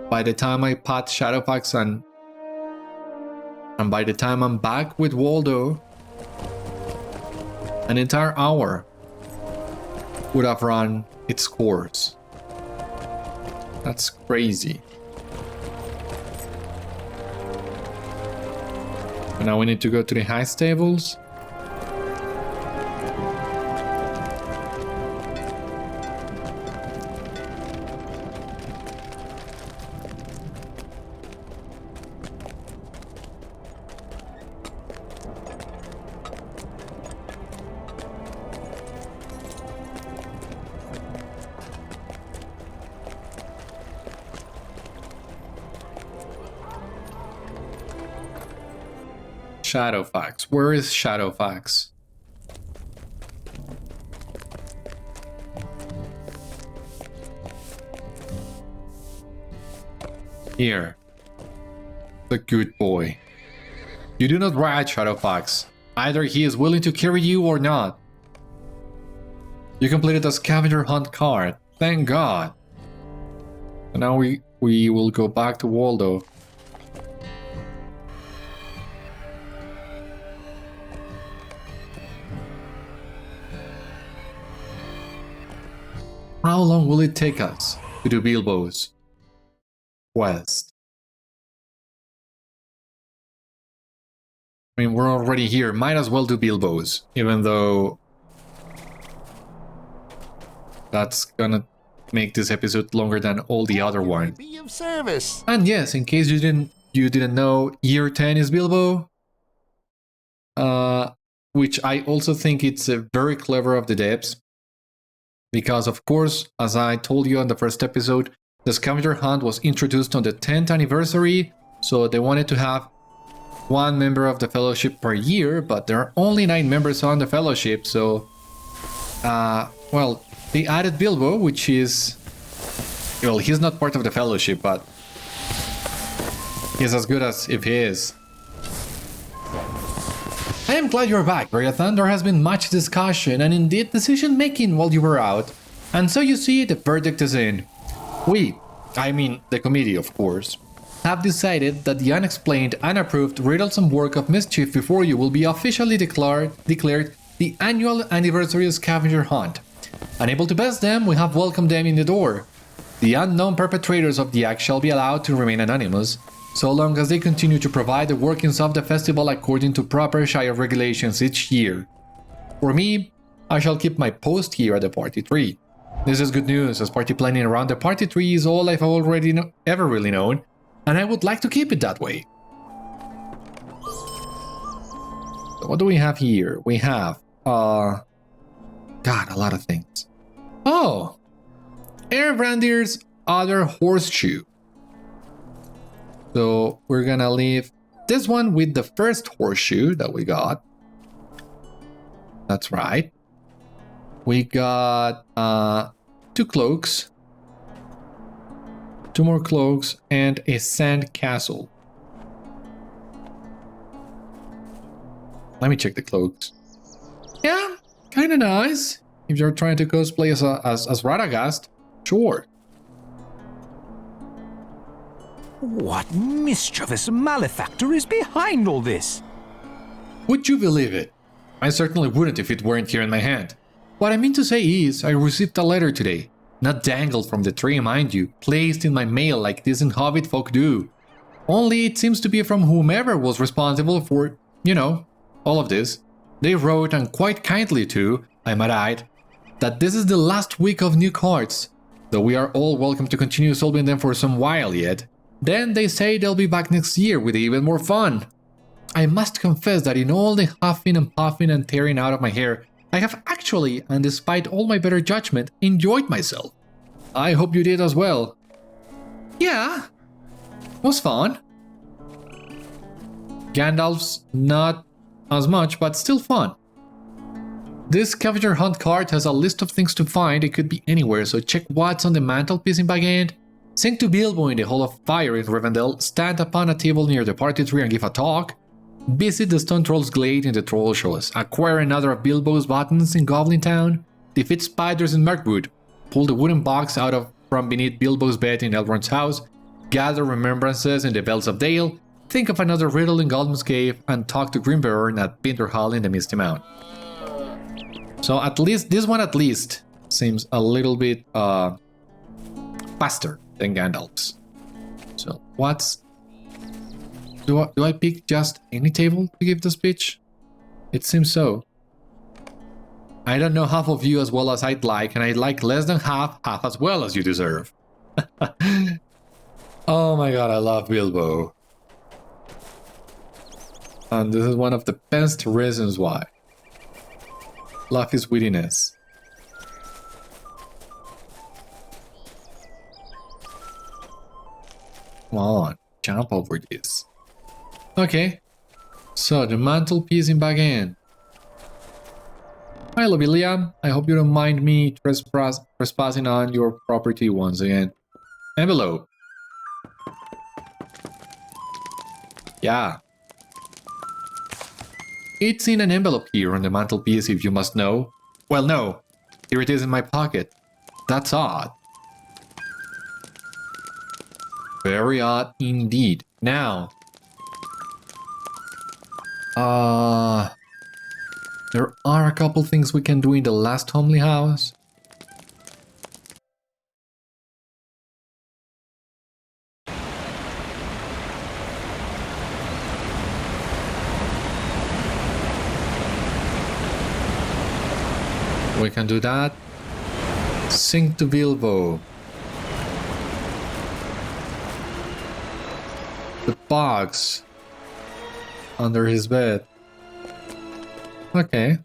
S1: By the time I pat Shadowfax and by the time I'm back with Waldo, an entire hour would have run its course. That's crazy. And now we need to go to the high stables. Shadowfax. Where is Shadowfax? Here. The good boy. You do not ride, Shadowfax. Either he is willing to carry you or not. You completed the Scavenger Hunt card. Thank God. And now we will go back to Waldo. How long will it take us to do Bilbo's quest? I mean, we're already here. Might as well do Bilbo's, even though that's gonna make this episode longer than all the other ones.
S4: Be of service.
S1: And yes, in case you didn't know, year 10 is Bilbo, which I also think it's very clever of the devs. Because, of course, as I told you on the first episode, the Scavenger Hunt was introduced on the 10th anniversary, so they wanted to have one member of the Fellowship per year, but there are only 9 members on the Fellowship, so Well, they added Bilbo, which is... Well, he's not part of the Fellowship, but... he's as good as if he is. I am glad you're back, Beriathan. There has been much discussion and indeed decision-making while you were out. And so you see, the verdict is in. We, I mean the committee of course, have decided that the unexplained, unapproved riddles and work of mischief before you will be officially declared the annual anniversary Scavenger Hunt. Unable to best them, we have welcomed them in the door. The unknown perpetrators of the act shall be allowed to remain anonymous, so long as they continue to provide the workings of the festival according to proper Shire regulations each year. For me, I shall keep my post here at the party tree. This is good news, as party planning around the party tree is all I've already ever really known, and I would like to keep it that way. So what do we have here? We have, God, a lot of things. Oh! Airbrandir's other horseshoe. So we're gonna leave this one with the first horseshoe that we got. That's right. We got 2 cloaks, 2 more cloaks, and a sand castle. Let me check the cloaks. Yeah, kind of nice. If you're trying to cosplay as Radagast, sure.
S10: What mischievous malefactor is behind all this?
S1: Would you believe it? I certainly wouldn't if it weren't here in my hand. What I mean to say is, I received a letter today. Not dangled from the tree, mind you, placed in my mail like decent hobbit folk do. Only it seems to be from whomever was responsible for, you know, all of this. They wrote, and quite kindly too, I might add, that this is the last week of new cards, though we are all welcome to continue solving them for some while yet. Then they say they'll be back next year with even more fun. I must confess that in all the huffing and puffing and tearing out of my hair, I have actually, and despite all my better judgment, enjoyed myself. I hope you did as well. Yeah, was fun. Gandalf's not as much, but still fun. This Scavenger Hunt card has a list of things to find. It could be anywhere, so check what's on the mantelpiece in Bag End. Sing to Bilbo in the Hall of Fire in Rivendell, stand upon a table near the party tree and give a talk. Visit the Stone Troll's Glade in the Troll Shows, acquire another of Bilbo's buttons in Goblin Town, defeat spiders in Mirkwood, pull the wooden box out from beneath Bilbo's bed in Elrond's house, gather remembrances in the Bells of Dale, think of another riddle in Gollum's Cave, and talk to Grimbeorn at Pinter Hall in the Misty Mountains. So at least, this one at least, seems a little bit faster than Gandalf's. So what's... Do I pick just any table to give the speech? It seems so. I don't know half of you as well as I'd like, and I'd like less than half as well as you deserve. Oh my god, I love Bilbo. And this is one of the best reasons why. Love his wittiness. Come on, jump over this. Okay, so the mantelpiece in Bag End. Hi Lobelia, I hope you don't mind me trespassing on your property once again. Envelope. Yeah. It's in an envelope here on the mantelpiece if you must know. Well no, here it is in my pocket. That's odd. Very odd indeed. Now... there are a couple things we can do in the last homely house. We can do that. Sing to Bilbo. The box under his bed. Okay.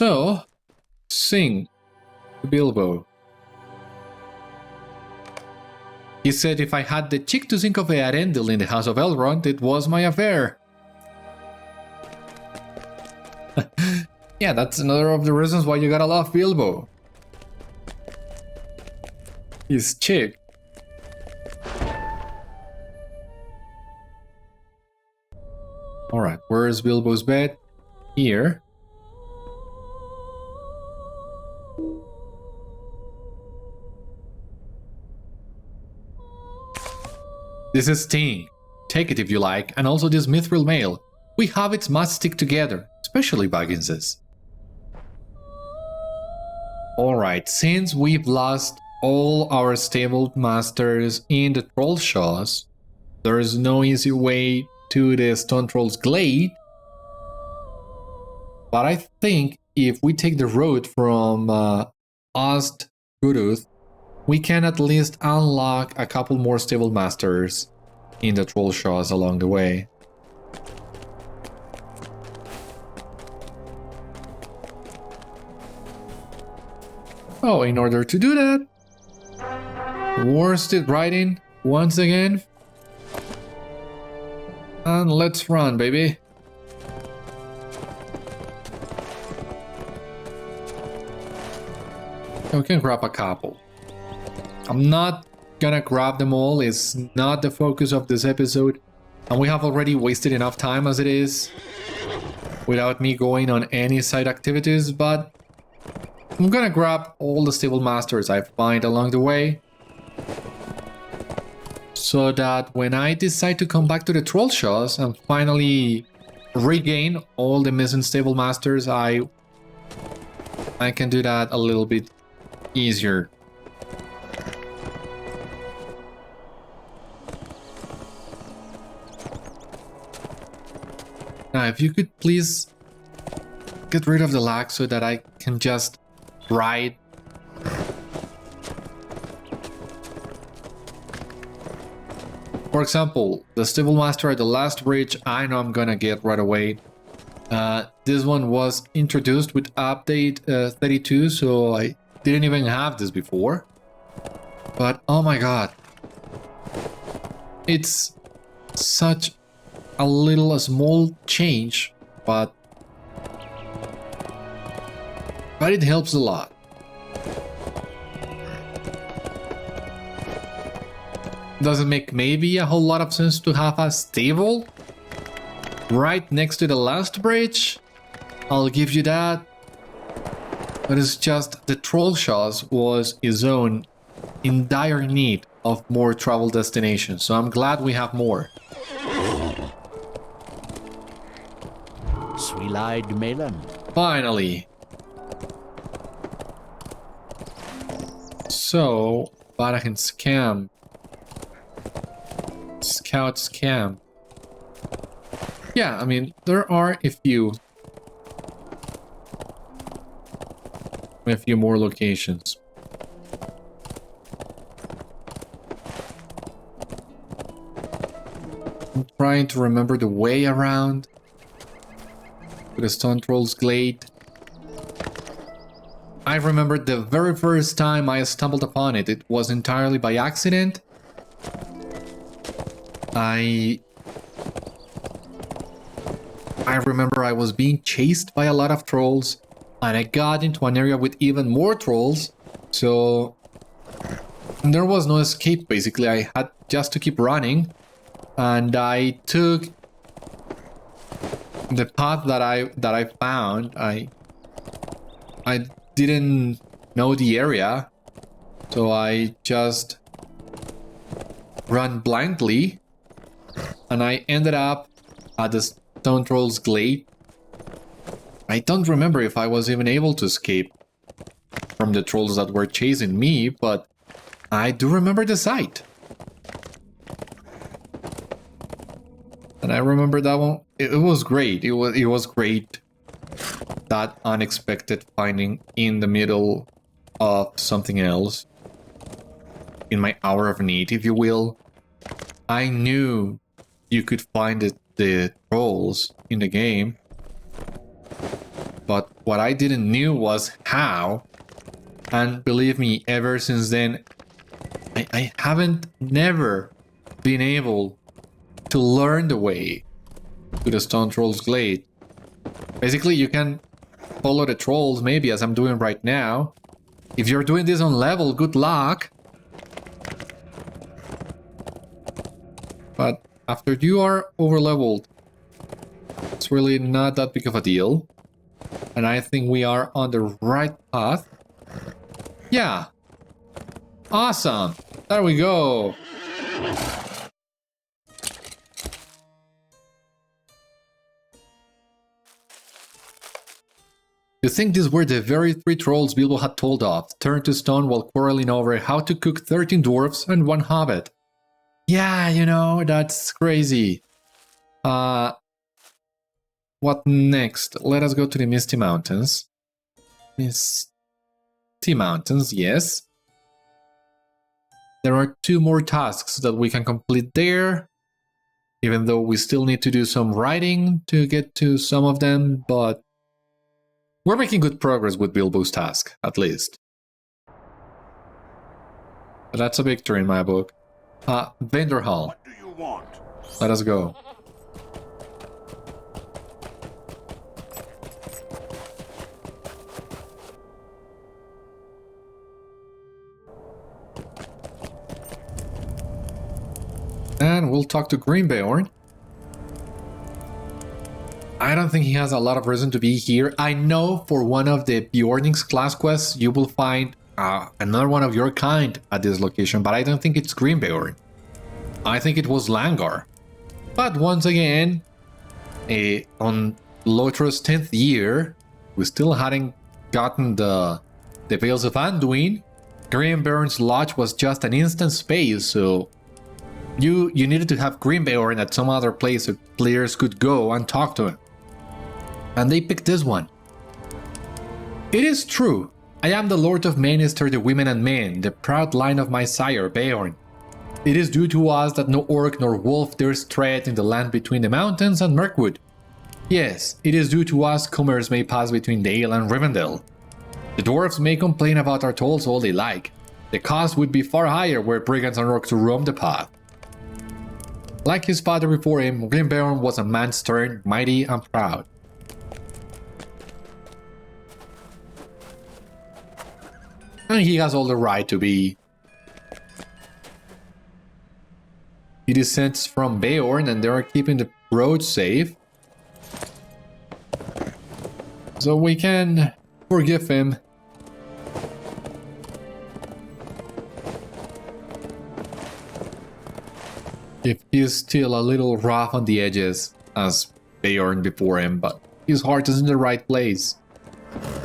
S1: So, sing to Bilbo. He said if I had the cheek to think of a Arendelle in the House of Elrond, it was my affair. Yeah, that's another of the reasons why you gotta love Bilbo. His chick. Alright, where is Bilbo's bed? Here. This is Ting. Take it if you like, and also this mithril mail. We hobbits must stick together, especially Bagginses. Alright, since we've lost all our stable masters in the troll shows, there is no easy way to the Stone Troll's Glade. But I think if we take the road from Ost-Guruth, we can at least unlock a couple more stable masters in the troll shows along the way. Oh, in order to do that, worsted riding once again. And let's run, baby. We can grab a couple. I'm not gonna grab them all, it's not the focus of this episode. And we have already wasted enough time as it is, without me going on any side activities, but I'm gonna grab all the stable masters I find along the way, so that when I decide to come back to the troll shows and finally regain all the missing stable masters, I can do that a little bit easier. Now, if you could please get rid of the lag so that I can just ride. For example, the stable master at the last bridge, I know I'm gonna get right away. This one was introduced with update 32, so I didn't even have this before. But oh my god, it's such a small change, but it helps a lot. Does it make maybe a whole lot of sense to have a stable right next to the last bridge? I'll give you that. But it's just the troll shows was his own in dire need of more travel destinations, so I'm glad we have more.
S4: Sweet-eyed Melon.
S1: Finally. So, Beriathan's camp. Scout's camp. Yeah, I mean, there are a few more locations. I'm trying to remember the way around to the Stone Troll's Glade. I remember the very first time I stumbled upon it. It was entirely by accident. I remember I was being chased by a lot of trolls, and I got into an area with even more trolls, so there was no escape basically. I had just to keep running, and I took the path that I found. I didn't know the area, so I just ran blindly, and I ended up at the Stone Troll's Glade. I don't remember if I was even able to escape from the trolls that were chasing me, but I do remember the site. And I remember that one. It was great. It was great. That unexpected finding in the middle of something else. In my hour of need, if you will. I knew you could find the trolls in the game. but what I didn't knew was how. And believe me, ever since then, I haven't never been able to learn the way to the Stone Troll's Glade. Basically, you can follow the trolls, maybe, as I'm doing right now. If you're doing this on level, good luck. But after you are over-leveled, it's really not that big of a deal. And I think we are on the right path. Yeah. Awesome. There we go. You think these were the very 3 trolls Bilbo had told of, turned to stone while quarreling over how to cook 13 dwarves and 1 hobbit. Yeah, you know, that's crazy. What next? Let us go to the Misty Mountains. Misty Mountains, yes. There are 2 more tasks that we can complete there, even though we still need to do some writing to get to some of them, but we're making good progress with Bilbo's task, at least. But that's a victory in my book. Vendor Hall.
S4: What do you want?
S1: Let us go. And we'll talk to Greenbeorn. I don't think he has a lot of reason to be here. I know for one of the Bjorning's class quests, you will find another one of your kind at this location, but I don't think it's Greenbeorn. I think it was Langar. But once again, on LOTRO's 10th year, we still hadn't gotten the Veils of Anduin. Greenbeorn's lodge was just an instant space, so you needed to have Greenbeorn at some other place so players could go and talk to him. And they picked this one. It is true. I am the Lord of Minister, the women and men, the proud line of my sire, Beorn. It is due to us that no orc nor wolf dares tread in the land between the mountains and Mirkwood. Yes, it is due to us commerce may pass between Dale and Rivendell. The dwarves may complain about our tolls all they like. The cost would be far higher were brigands and orcs to roam the path. Like his father before him, Greenbeorn was a man stern, mighty, and proud. And he has all the right to be. He descends from Beorn and they are keeping the road safe. So we can forgive him. If he's still a little rough on the edges, as Beorn before him, but his heart is in the right place.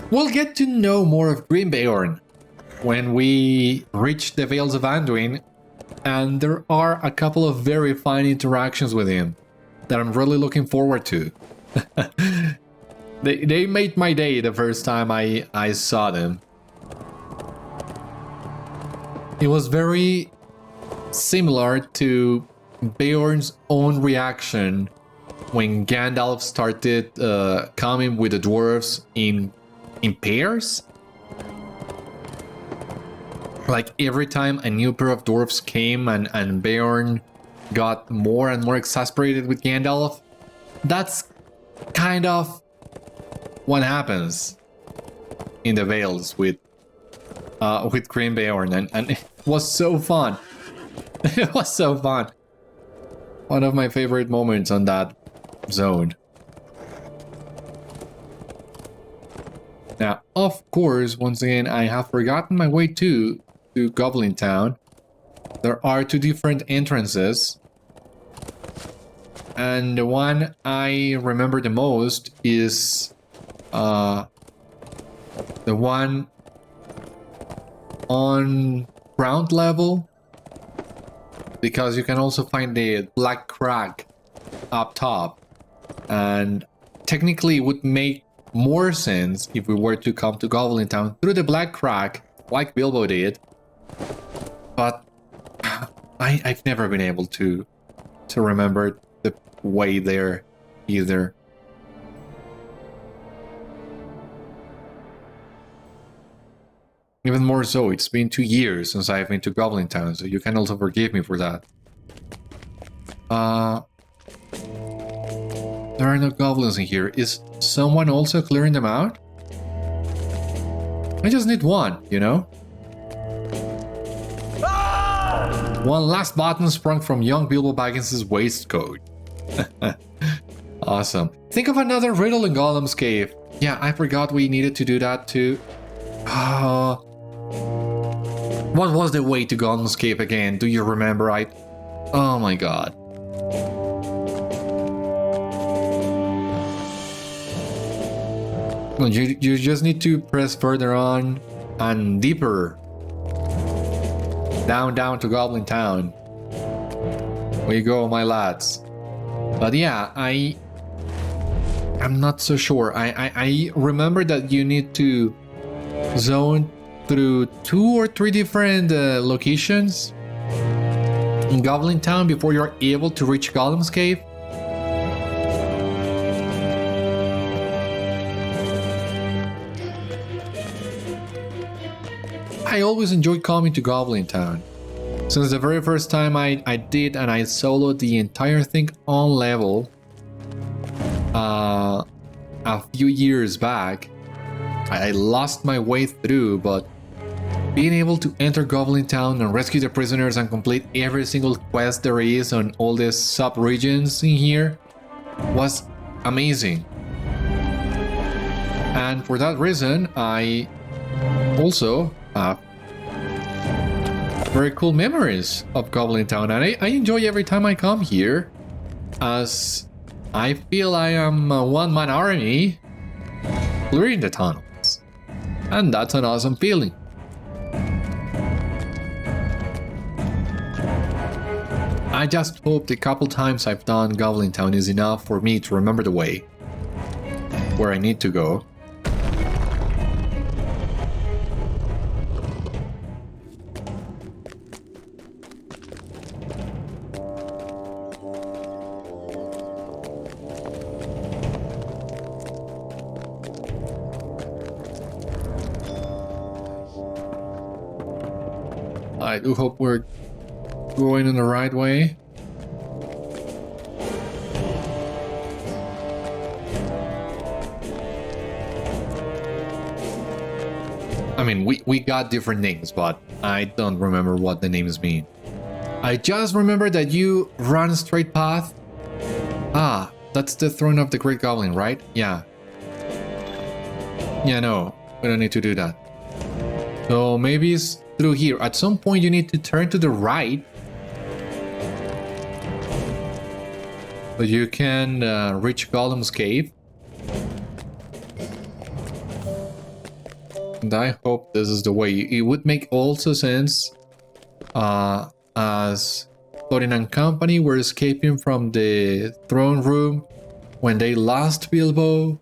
S1: We'll get to know more of Greenbeorn when we reach the Veils of Anduin, and there are a couple of very fine interactions with him that I'm really looking forward to. They made my day the first time I saw them. It was very similar to Beorn's own reaction when Gandalf started coming with the dwarves in pairs. Like every time a new pair of dwarves came and Beorn got more and more exasperated with Gandalf, that's kind of what happens in the Vales with Greenbeorn, and it was so fun. It was so fun. One of my favorite moments on that zone. Now, of course, once again, I have forgotten my way to Goblin Town. There are 2 different entrances. And the one I remember the most is the one on ground level, because you can also find the Black Crag up top, and technically it would make more sense if we were to come to Goblin Town through the Black Crag like Bilbo did, but I've never been able to remember the way there either. Even more so, it's been 2 years since I've been to Goblin Town, so you can also forgive me for that. There are no goblins in here. Is someone also clearing them out? I just need one, you know? One last button sprung from young Bilbo Baggins's waistcoat. Awesome. Think of another riddle in Gollum's cave. Yeah, I forgot we needed to do that too. What was the way to Gollum's cave again? Do you remember? Oh my god. Well, you just need to press further on and deeper. Down to Goblin Town. Where you go, my lads. But yeah, I'm not so sure. I remember that you need to zone through 2 or 3 different locations in Goblin Town before you're able to reach Gollum's cave. I always enjoyed coming to Goblin Town. Since the very first time I did, and I soloed the entire thing on level a few years back. I lost my way through, but being able to enter Goblin Town and rescue the prisoners and complete every single quest there is on all the sub-regions in here was amazing. And for that reason, I also have very cool memories of Goblin Town, and I enjoy every time I come here, as I feel I am a one-man army clearing the tunnels, and that's an awesome feeling. I just hope the couple times I've done Goblin Town is enough for me to remember the way, where I need to go. I do hope we're going in the right way. I mean, we got different names, but I don't remember what the names mean. I just remember that you run a straight path. Ah, that's the throne of the Great Goblin, right? Yeah. Yeah, no, we don't need to do that. So maybe it's through here. At some point you need to turn to the right, so you can reach Gollum's cave. And I hope this is the way. It would make also sense as Thorin and company were escaping from the throne room when they lost Bilbo.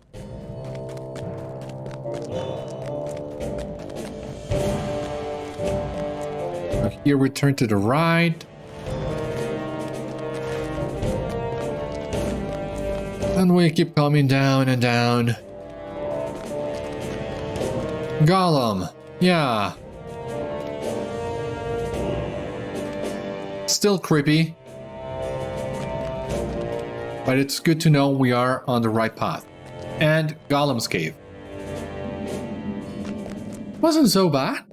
S1: Here we turn to the right. And we keep coming down and down. Gollum, yeah. Still creepy. But it's good to know we are on the right path. And Gollum's cave. Wasn't so bad.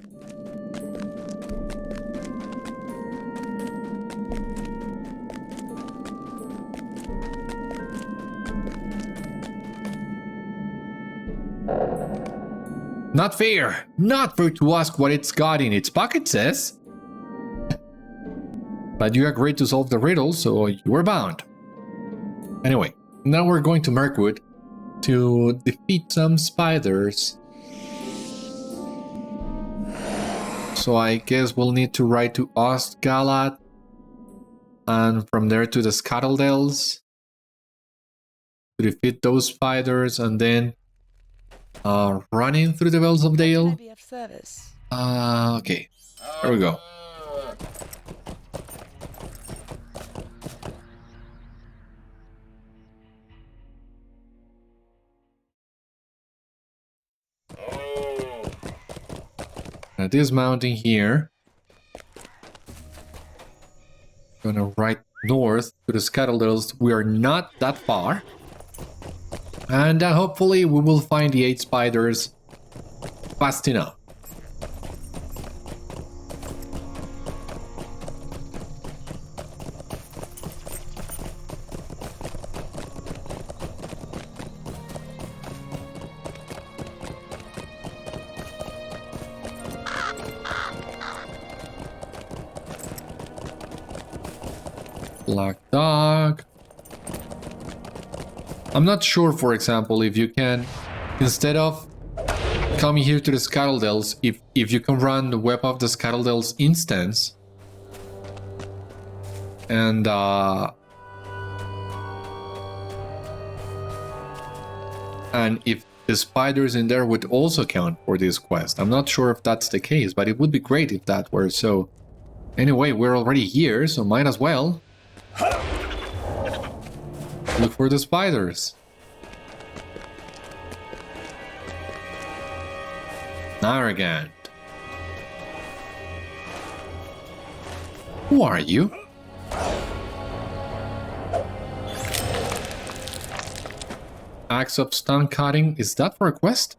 S1: Not fair! Not fair to ask what it's got in its pocket, sis! But you agreed to solve the riddle, so you were bound. Anyway, now we're going to Mirkwood to defeat some spiders. So I guess we'll need to ride to Ostgalat, and from there to the Scattledales to defeat those spiders, and then running through the Bells of Dale. Okay, here we go. This mountain here. Gonna right north to the Citadels. We are not that far. And hopefully we will find the 8 spiders fast enough. Black dog. I'm not sure, for example, if you can, instead of coming here to the Citadels, if you can run the Web of the Citadels instance and if the spiders in there would also count for this quest. I'm not sure if that's the case, but it would be great if that were so. Anyway, we're already here, so might as well look for the spiders. Arrogant. Who are you? Axe of stone cutting. Is that for a quest?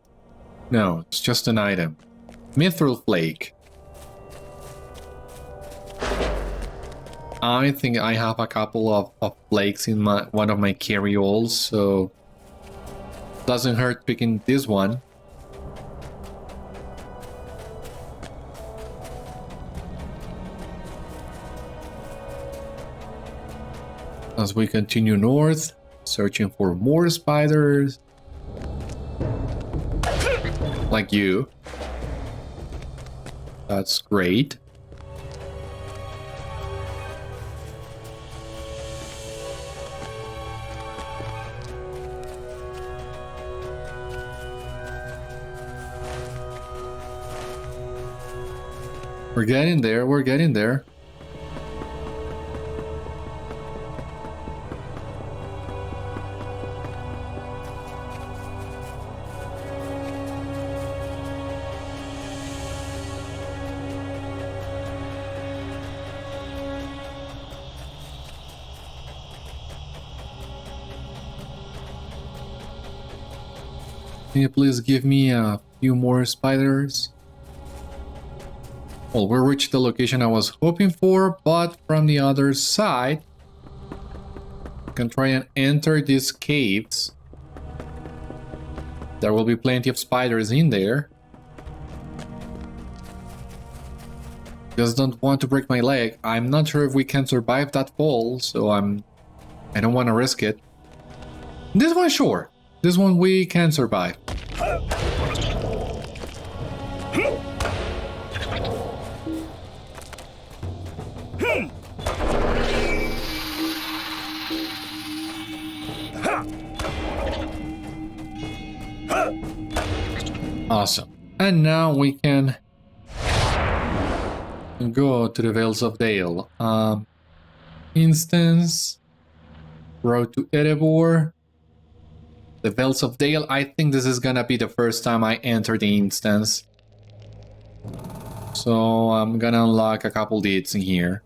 S1: No, it's just an item. Mithril flake. I think I have a couple of flakes in one of my carry-alls, so doesn't hurt picking this one. As we continue north, searching for more spiders. Like you. That's great. We're getting there, we're getting there. Can you please give me a few more spiders? Well, we reached the location I was hoping for, but from the other side, I can try and enter these caves. There will be plenty of spiders in there. Just don't want to break my leg. I'm not sure if we can survive that fall, so I don't want to risk it. This one, sure. This one we can survive. Awesome. And now we can go to the Vales of Dale. Instance. Road to Erebor. The Vales of Dale. I think this is gonna be the first time I enter the instance. So I'm gonna unlock a couple deeds in here.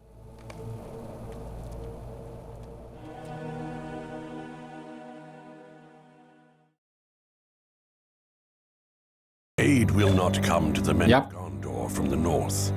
S11: Aid will not come to the men of Gondor from the north.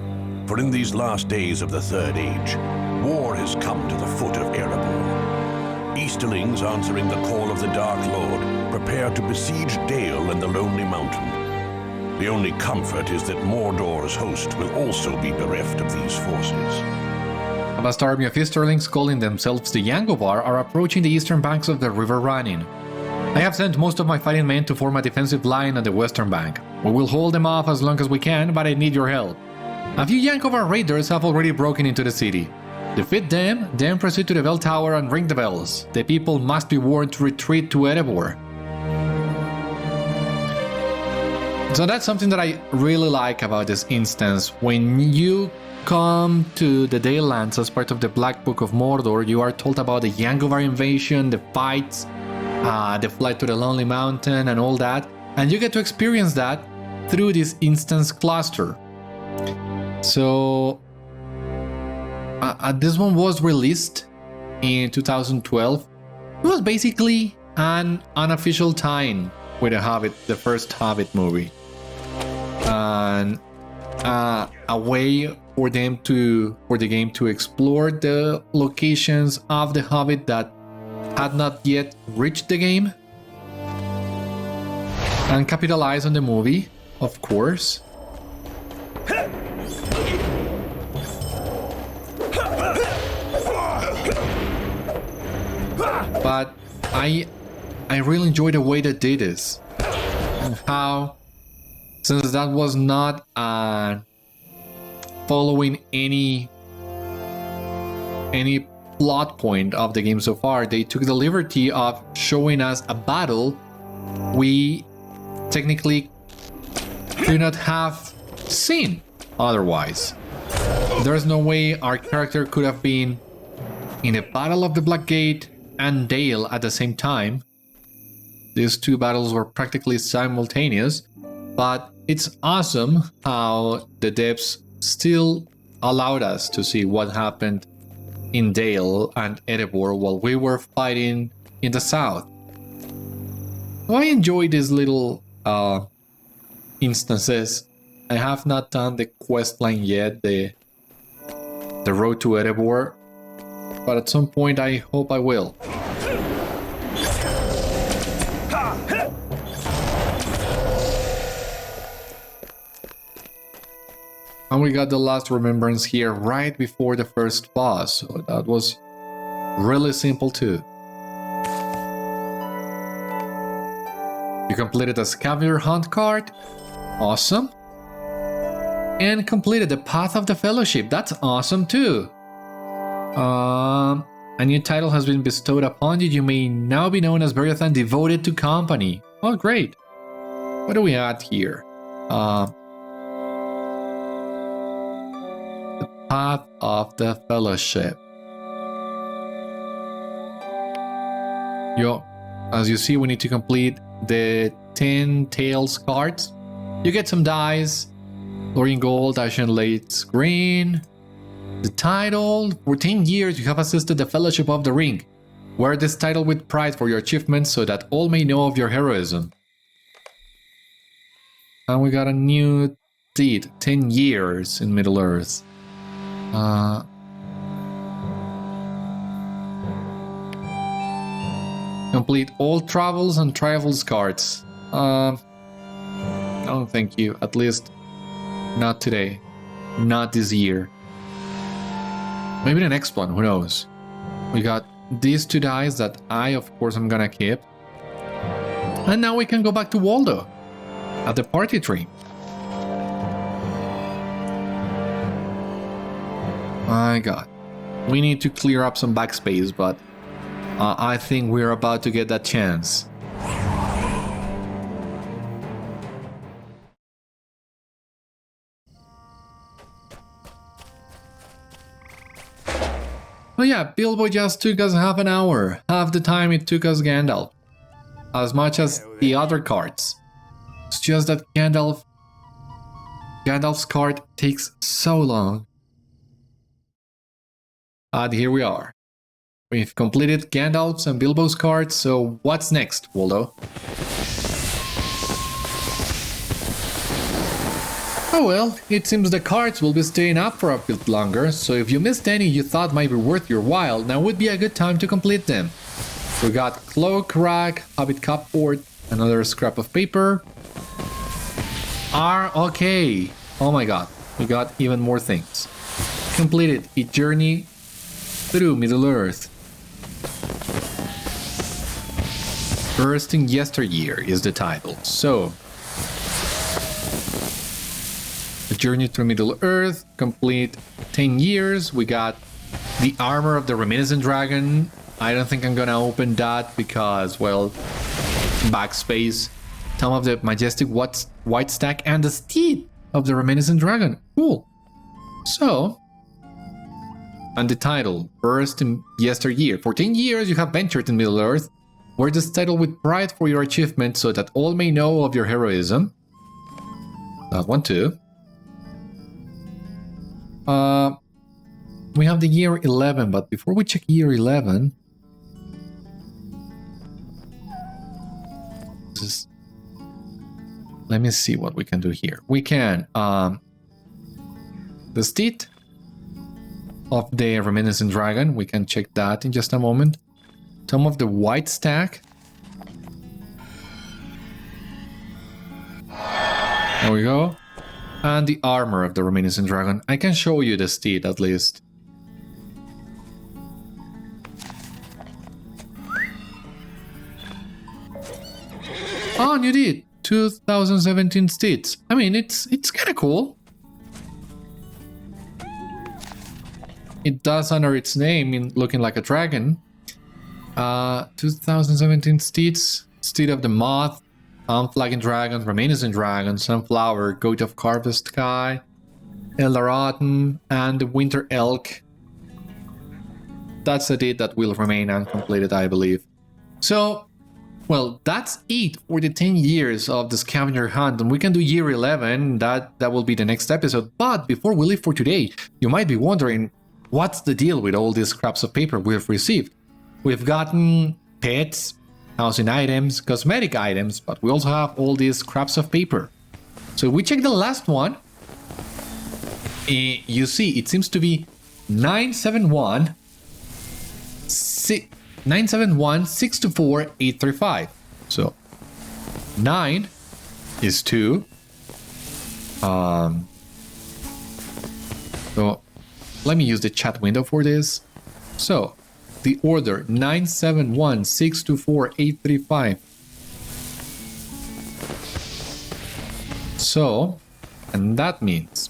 S11: For in these last days of the Third Age, war has come to the foot of Erebor. Easterlings answering the call of the Dark Lord prepare to besiege Dale and the Lonely Mountain. The only comfort is that Mordor's host will also be bereft of these forces.
S1: A vast army of Easterlings calling themselves the Yangovar are approaching the eastern banks of the River Running. I have sent most of my fighting men to form a defensive line on the western bank. We will hold them off as long as we can, but I need your help. A few Yankovar raiders have already broken into the city. Defeat them, then proceed to the bell tower and ring the bells. The people must be warned to retreat to Erebor. So that's something that I really like about this instance. When you come to the Dale Lands as part of the Black Book of Mordor, you are told about the Yangovar invasion, the fights, the flight to the Lonely Mountain and all that, and you get to experience that through this instance cluster. So this one was released in 2012. It was basically an unofficial tie-in with The Hobbit, the first Hobbit movie, and a way for the game to explore the locations of the Hobbit that had not yet reached the game, and capitalize on the movie, of course. But I really enjoyed the way they did this, and how, since that was not following any plot point of the game so far, they took the liberty of showing us a battle we technically could not have seen otherwise. There's no way our character could have been in the Battle of the Black Gate and Dale at the same time. These two battles were practically simultaneous, but it's awesome how the devs still allowed us to see what happened in Dale and Erebor while we were fighting in the south. So I enjoy these little instances. I have not done the quest line yet, the road to Erebor, but at some point I hope I will. And we got the last remembrance here right before the first boss, so that was really simple too. You completed the Scavenger Hunt card, awesome. And completed the Path of the Fellowship, that's awesome too. A new title has been bestowed upon you. You may now be known as Beriathan, devoted to company. Oh, great. What do we add here? The Path of the Fellowship. As you see, we need to complete the 10 Tails cards. You get some dice. Lorien Gold, Ashen Lates Green. The title. For 10 years you have assisted the Fellowship of the Ring. Wear this title with pride for your achievements so that all may know of your heroism. And we got a new deed. 10 years in Middle-earth. Complete all travels and trifles cards. No, thank you. At least not today. Not this year. Maybe the next one, who knows? We got these two dice that I, of course, am gonna keep. And now we can go back to Waldo at the party tree. My god. We need to clear up some backspace, but I think we're about to get that chance. Oh yeah, Bilbo just took us half an hour, half the time it took us Gandalf. As much as the other cards. It's just that Gandalf's card takes so long. And here we are. We've completed Gandalf's and Bilbo's cards, so what's next, Waldo? Oh well, it seems the cards will be staying up for a bit longer, so if you missed any you thought might be worth your while, now would be a good time to complete them. We got Cloak, Rag, Hobbit Cupboard, another scrap of paper. Okay. Oh my god, we got even more things. Completed a journey through Middle-earth. First in Yesteryear is the title, so... The journey through Middle-earth, complete 10 years. We got the armor of the Reminiscent Dragon. I don't think I'm gonna open that because, well, backspace. Tome of the Majestic White Stack and the Steed of the Reminiscent Dragon. Cool. So, and the title, First in Yesteryear. For 10 years you have ventured in Middle-earth. Wear this title with pride for your achievement so that all may know of your heroism. That one too. We have the year 11, but before we check year 11, let me see what we can do here. We can the steed of the reminiscent dragon. We can check that in just a moment. Tome of the White Stag. There we go. And the armor of the reminiscent dragon. I can show you the steed at least. Oh, and you did 2017 steeds. I mean, it's kind of cool. It does honor its name in looking like a dragon. 2017 steeds. Steed of the Moth, Unflagging Dragon, Reminiscent Dragon, Sunflower, Goat of Carved Sky, Eldarotten, and the Winter Elk. That's a deed that will remain uncompleted, I believe. So, well, that's it for the 10 years of the Scavenger Hunt, and we can do year 11, that will be the next episode. But before we leave for today, you might be wondering, what's the deal with all these scraps of paper we've received? We've gotten pets, housing items, cosmetic items, but we also have all these scraps of paper. So we check the last one. You see, it seems to be 971 624 835. So 9 is 2. So let me use the chat window for this. So the order 971 624 835. So, and that means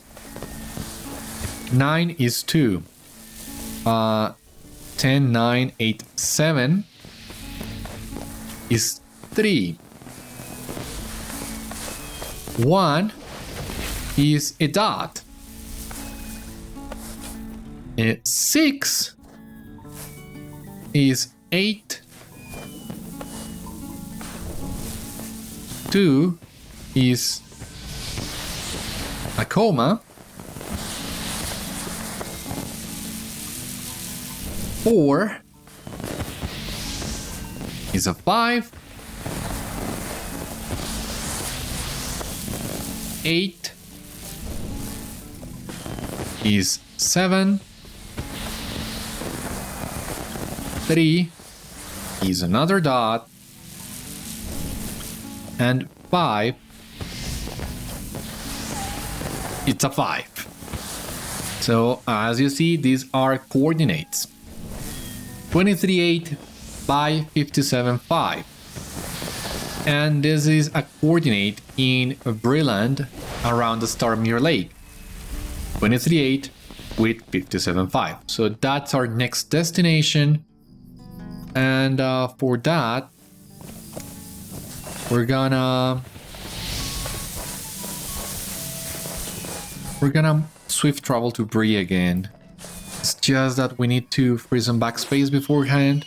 S1: 9 is 2. 10, 9, 8, 7 is 3. 1 is a dot. 6 is 8. 2 is a comma. 4 is a 5. 8 is 7. 3 is another dot. And 5, it's a 5. So as you see, these are coordinates. 23.8 by 57.5. And this is a coordinate in Bree-land around the Starmere Lake. 23.8 with 57.5. So that's our next destination. And for that, we're gonna swift travel to Bree again. It's just that we need to free some backspace beforehand.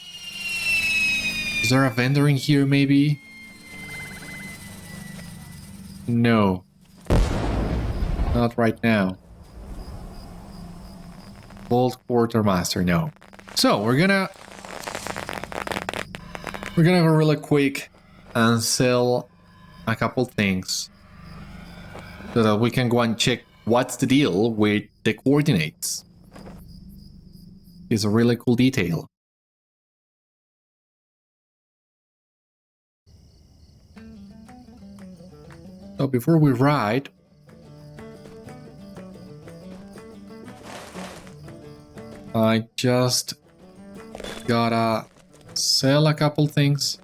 S1: Is there a vendor in here maybe? No. Not right now. Vault Quartermaster, no. So we're gonna go really quick and sell a couple things so that we can go and check what's the deal with the coordinates. It's a really cool detail. So before we ride, I just gotta sell a couple things.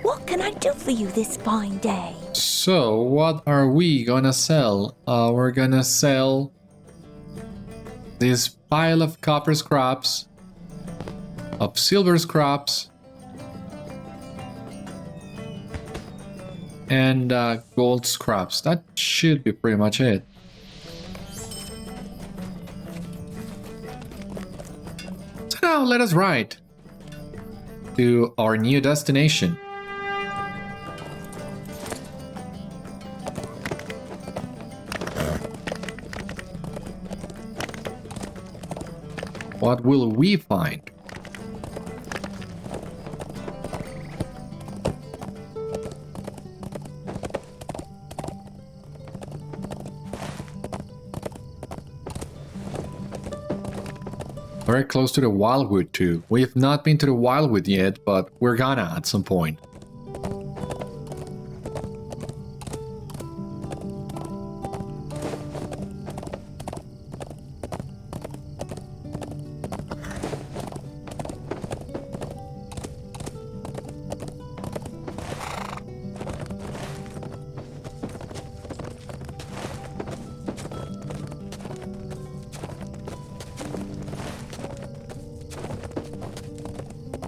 S12: What can I do for you this fine day?
S1: So, what are we gonna sell? We're gonna sell this pile of copper scraps, of silver scraps, and gold scraps. That should be pretty much it. So now let us ride to our new destination. What will we find? Very close to the Wildwood too. We have not been to the Wildwood yet, but we're gonna at some point.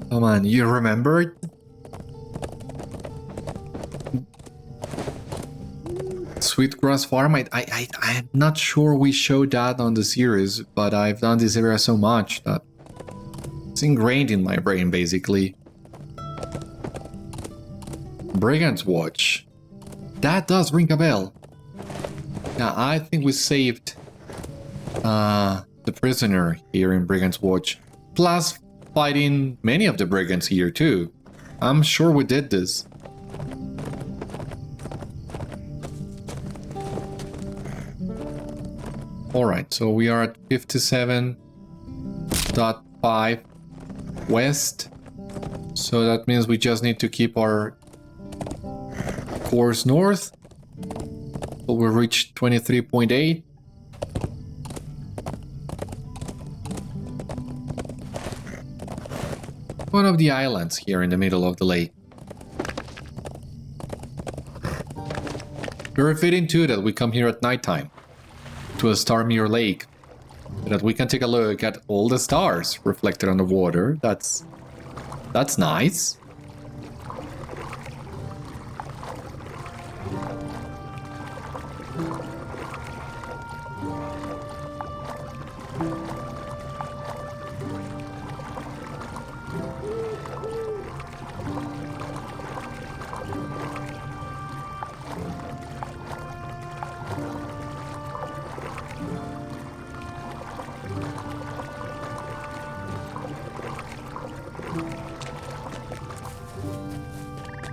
S1: Come on, you remember it? Sweetgrass Farm? I'm not sure we showed that on the series, but I've done this area so much that it's ingrained in my brain, basically. Brigand's Watch. That does ring a bell. Yeah, I think we saved the prisoner here in Brigand's Watch. Plus, fighting many of the brigands here too. I'm sure we did this. Alright, so we are at 57.5 west. So that means we just need to keep our course north. So we'll reach 23.8. One of the islands here in the middle of the lake. Very fitting too that we come here at nighttime to a Starmere lake, so that we can take a look at all the stars reflected on the water. That's nice.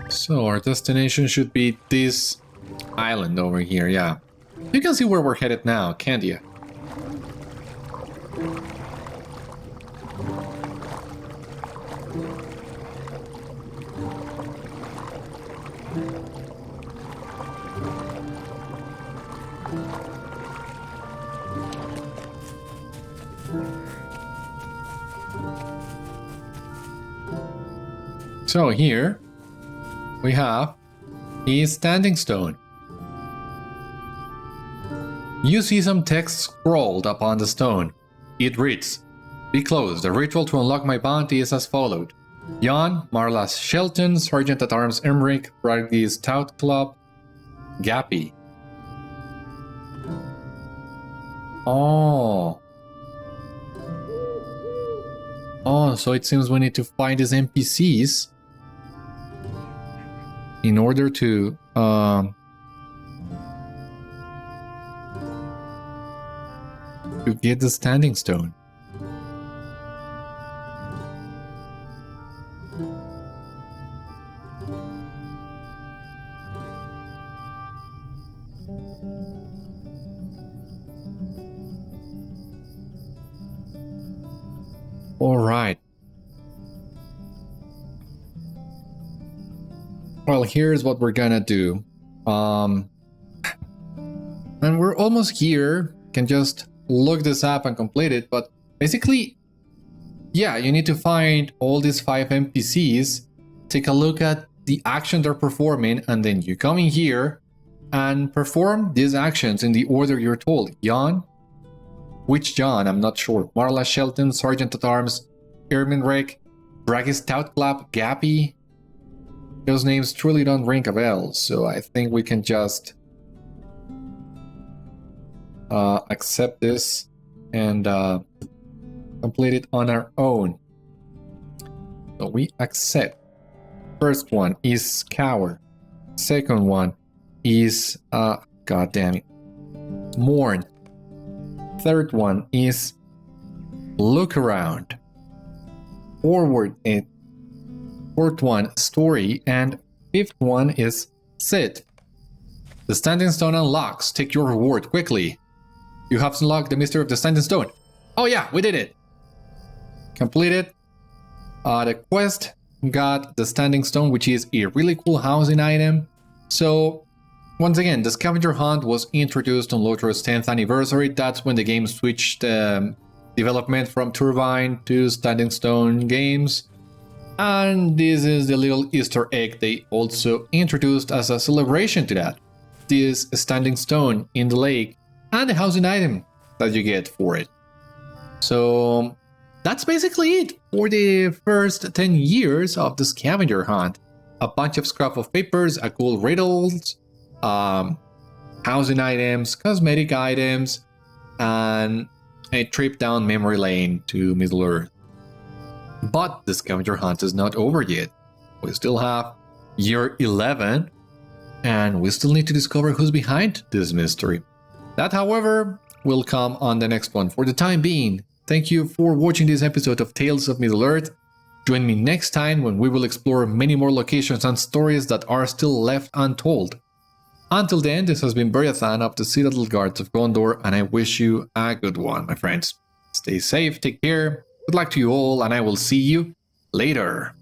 S1: So our destination should be this island over here, yeah. You can see where we're headed now, can't you? So here we have a standing stone. You see some text scrawled upon the stone. It reads, "Be closed. The ritual to unlock my bounty is as followed. Jan, Marlas Shelton, Sergeant at Arms Emmerich, Bragdy's Stout Club, Gappy." Oh, so it seems we need to find these NPCs in order to get the standing stone. All right. Well, here's what we're gonna do. And we're almost here. Can just look this up and complete it. But basically, yeah, you need to find all these 5 NPCs, take a look at the action they're performing, and then you come in here and perform these actions in the order you're told. Jan? Which Jan? I'm not sure. Marla Shelton, Sergeant at Arms, Erminrek, Braggy Stout Club, Gappy. Those names truly don't ring a bell, so I think we can just accept this and complete it on our own. So we accept. First one is Scour. Second one is god damn it, Mourn. Third one is look around. Forward in fourth one, story, and fifth one is sit. The standing stone unlocks. Take your reward quickly. You have unlocked the mystery of the standing stone. Oh yeah, we did it. Completed. The quest got the standing stone, which is a really cool housing item. So once again, the Scavenger Hunt was introduced on LOTRO's 10th anniversary. That's when the game switched development from Turbine to Standing Stone Games. And this is the little Easter egg they also introduced as a celebration to that. This standing stone in the lake and the housing item that you get for it. So that's basically it for the first 10 years of the Scavenger Hunt. A bunch of scrap of papers, a cool riddles, housing items, cosmetic items, and a trip down memory lane to Middle Earth. But the Scavenger Hunt is not over yet. We still have year 11, and we still need to discover who's behind this mystery. That, however, will come on the next one. For the time being, thank you for watching this episode of Tales of Middle Earth. Join me next time when we will explore many more locations and stories that are still left untold. Until then, this has been Beriathan of the Citadel Guards of Gondor, and I wish you a good one, my friends. Stay safe, take care, good luck to you all, and I will see you later.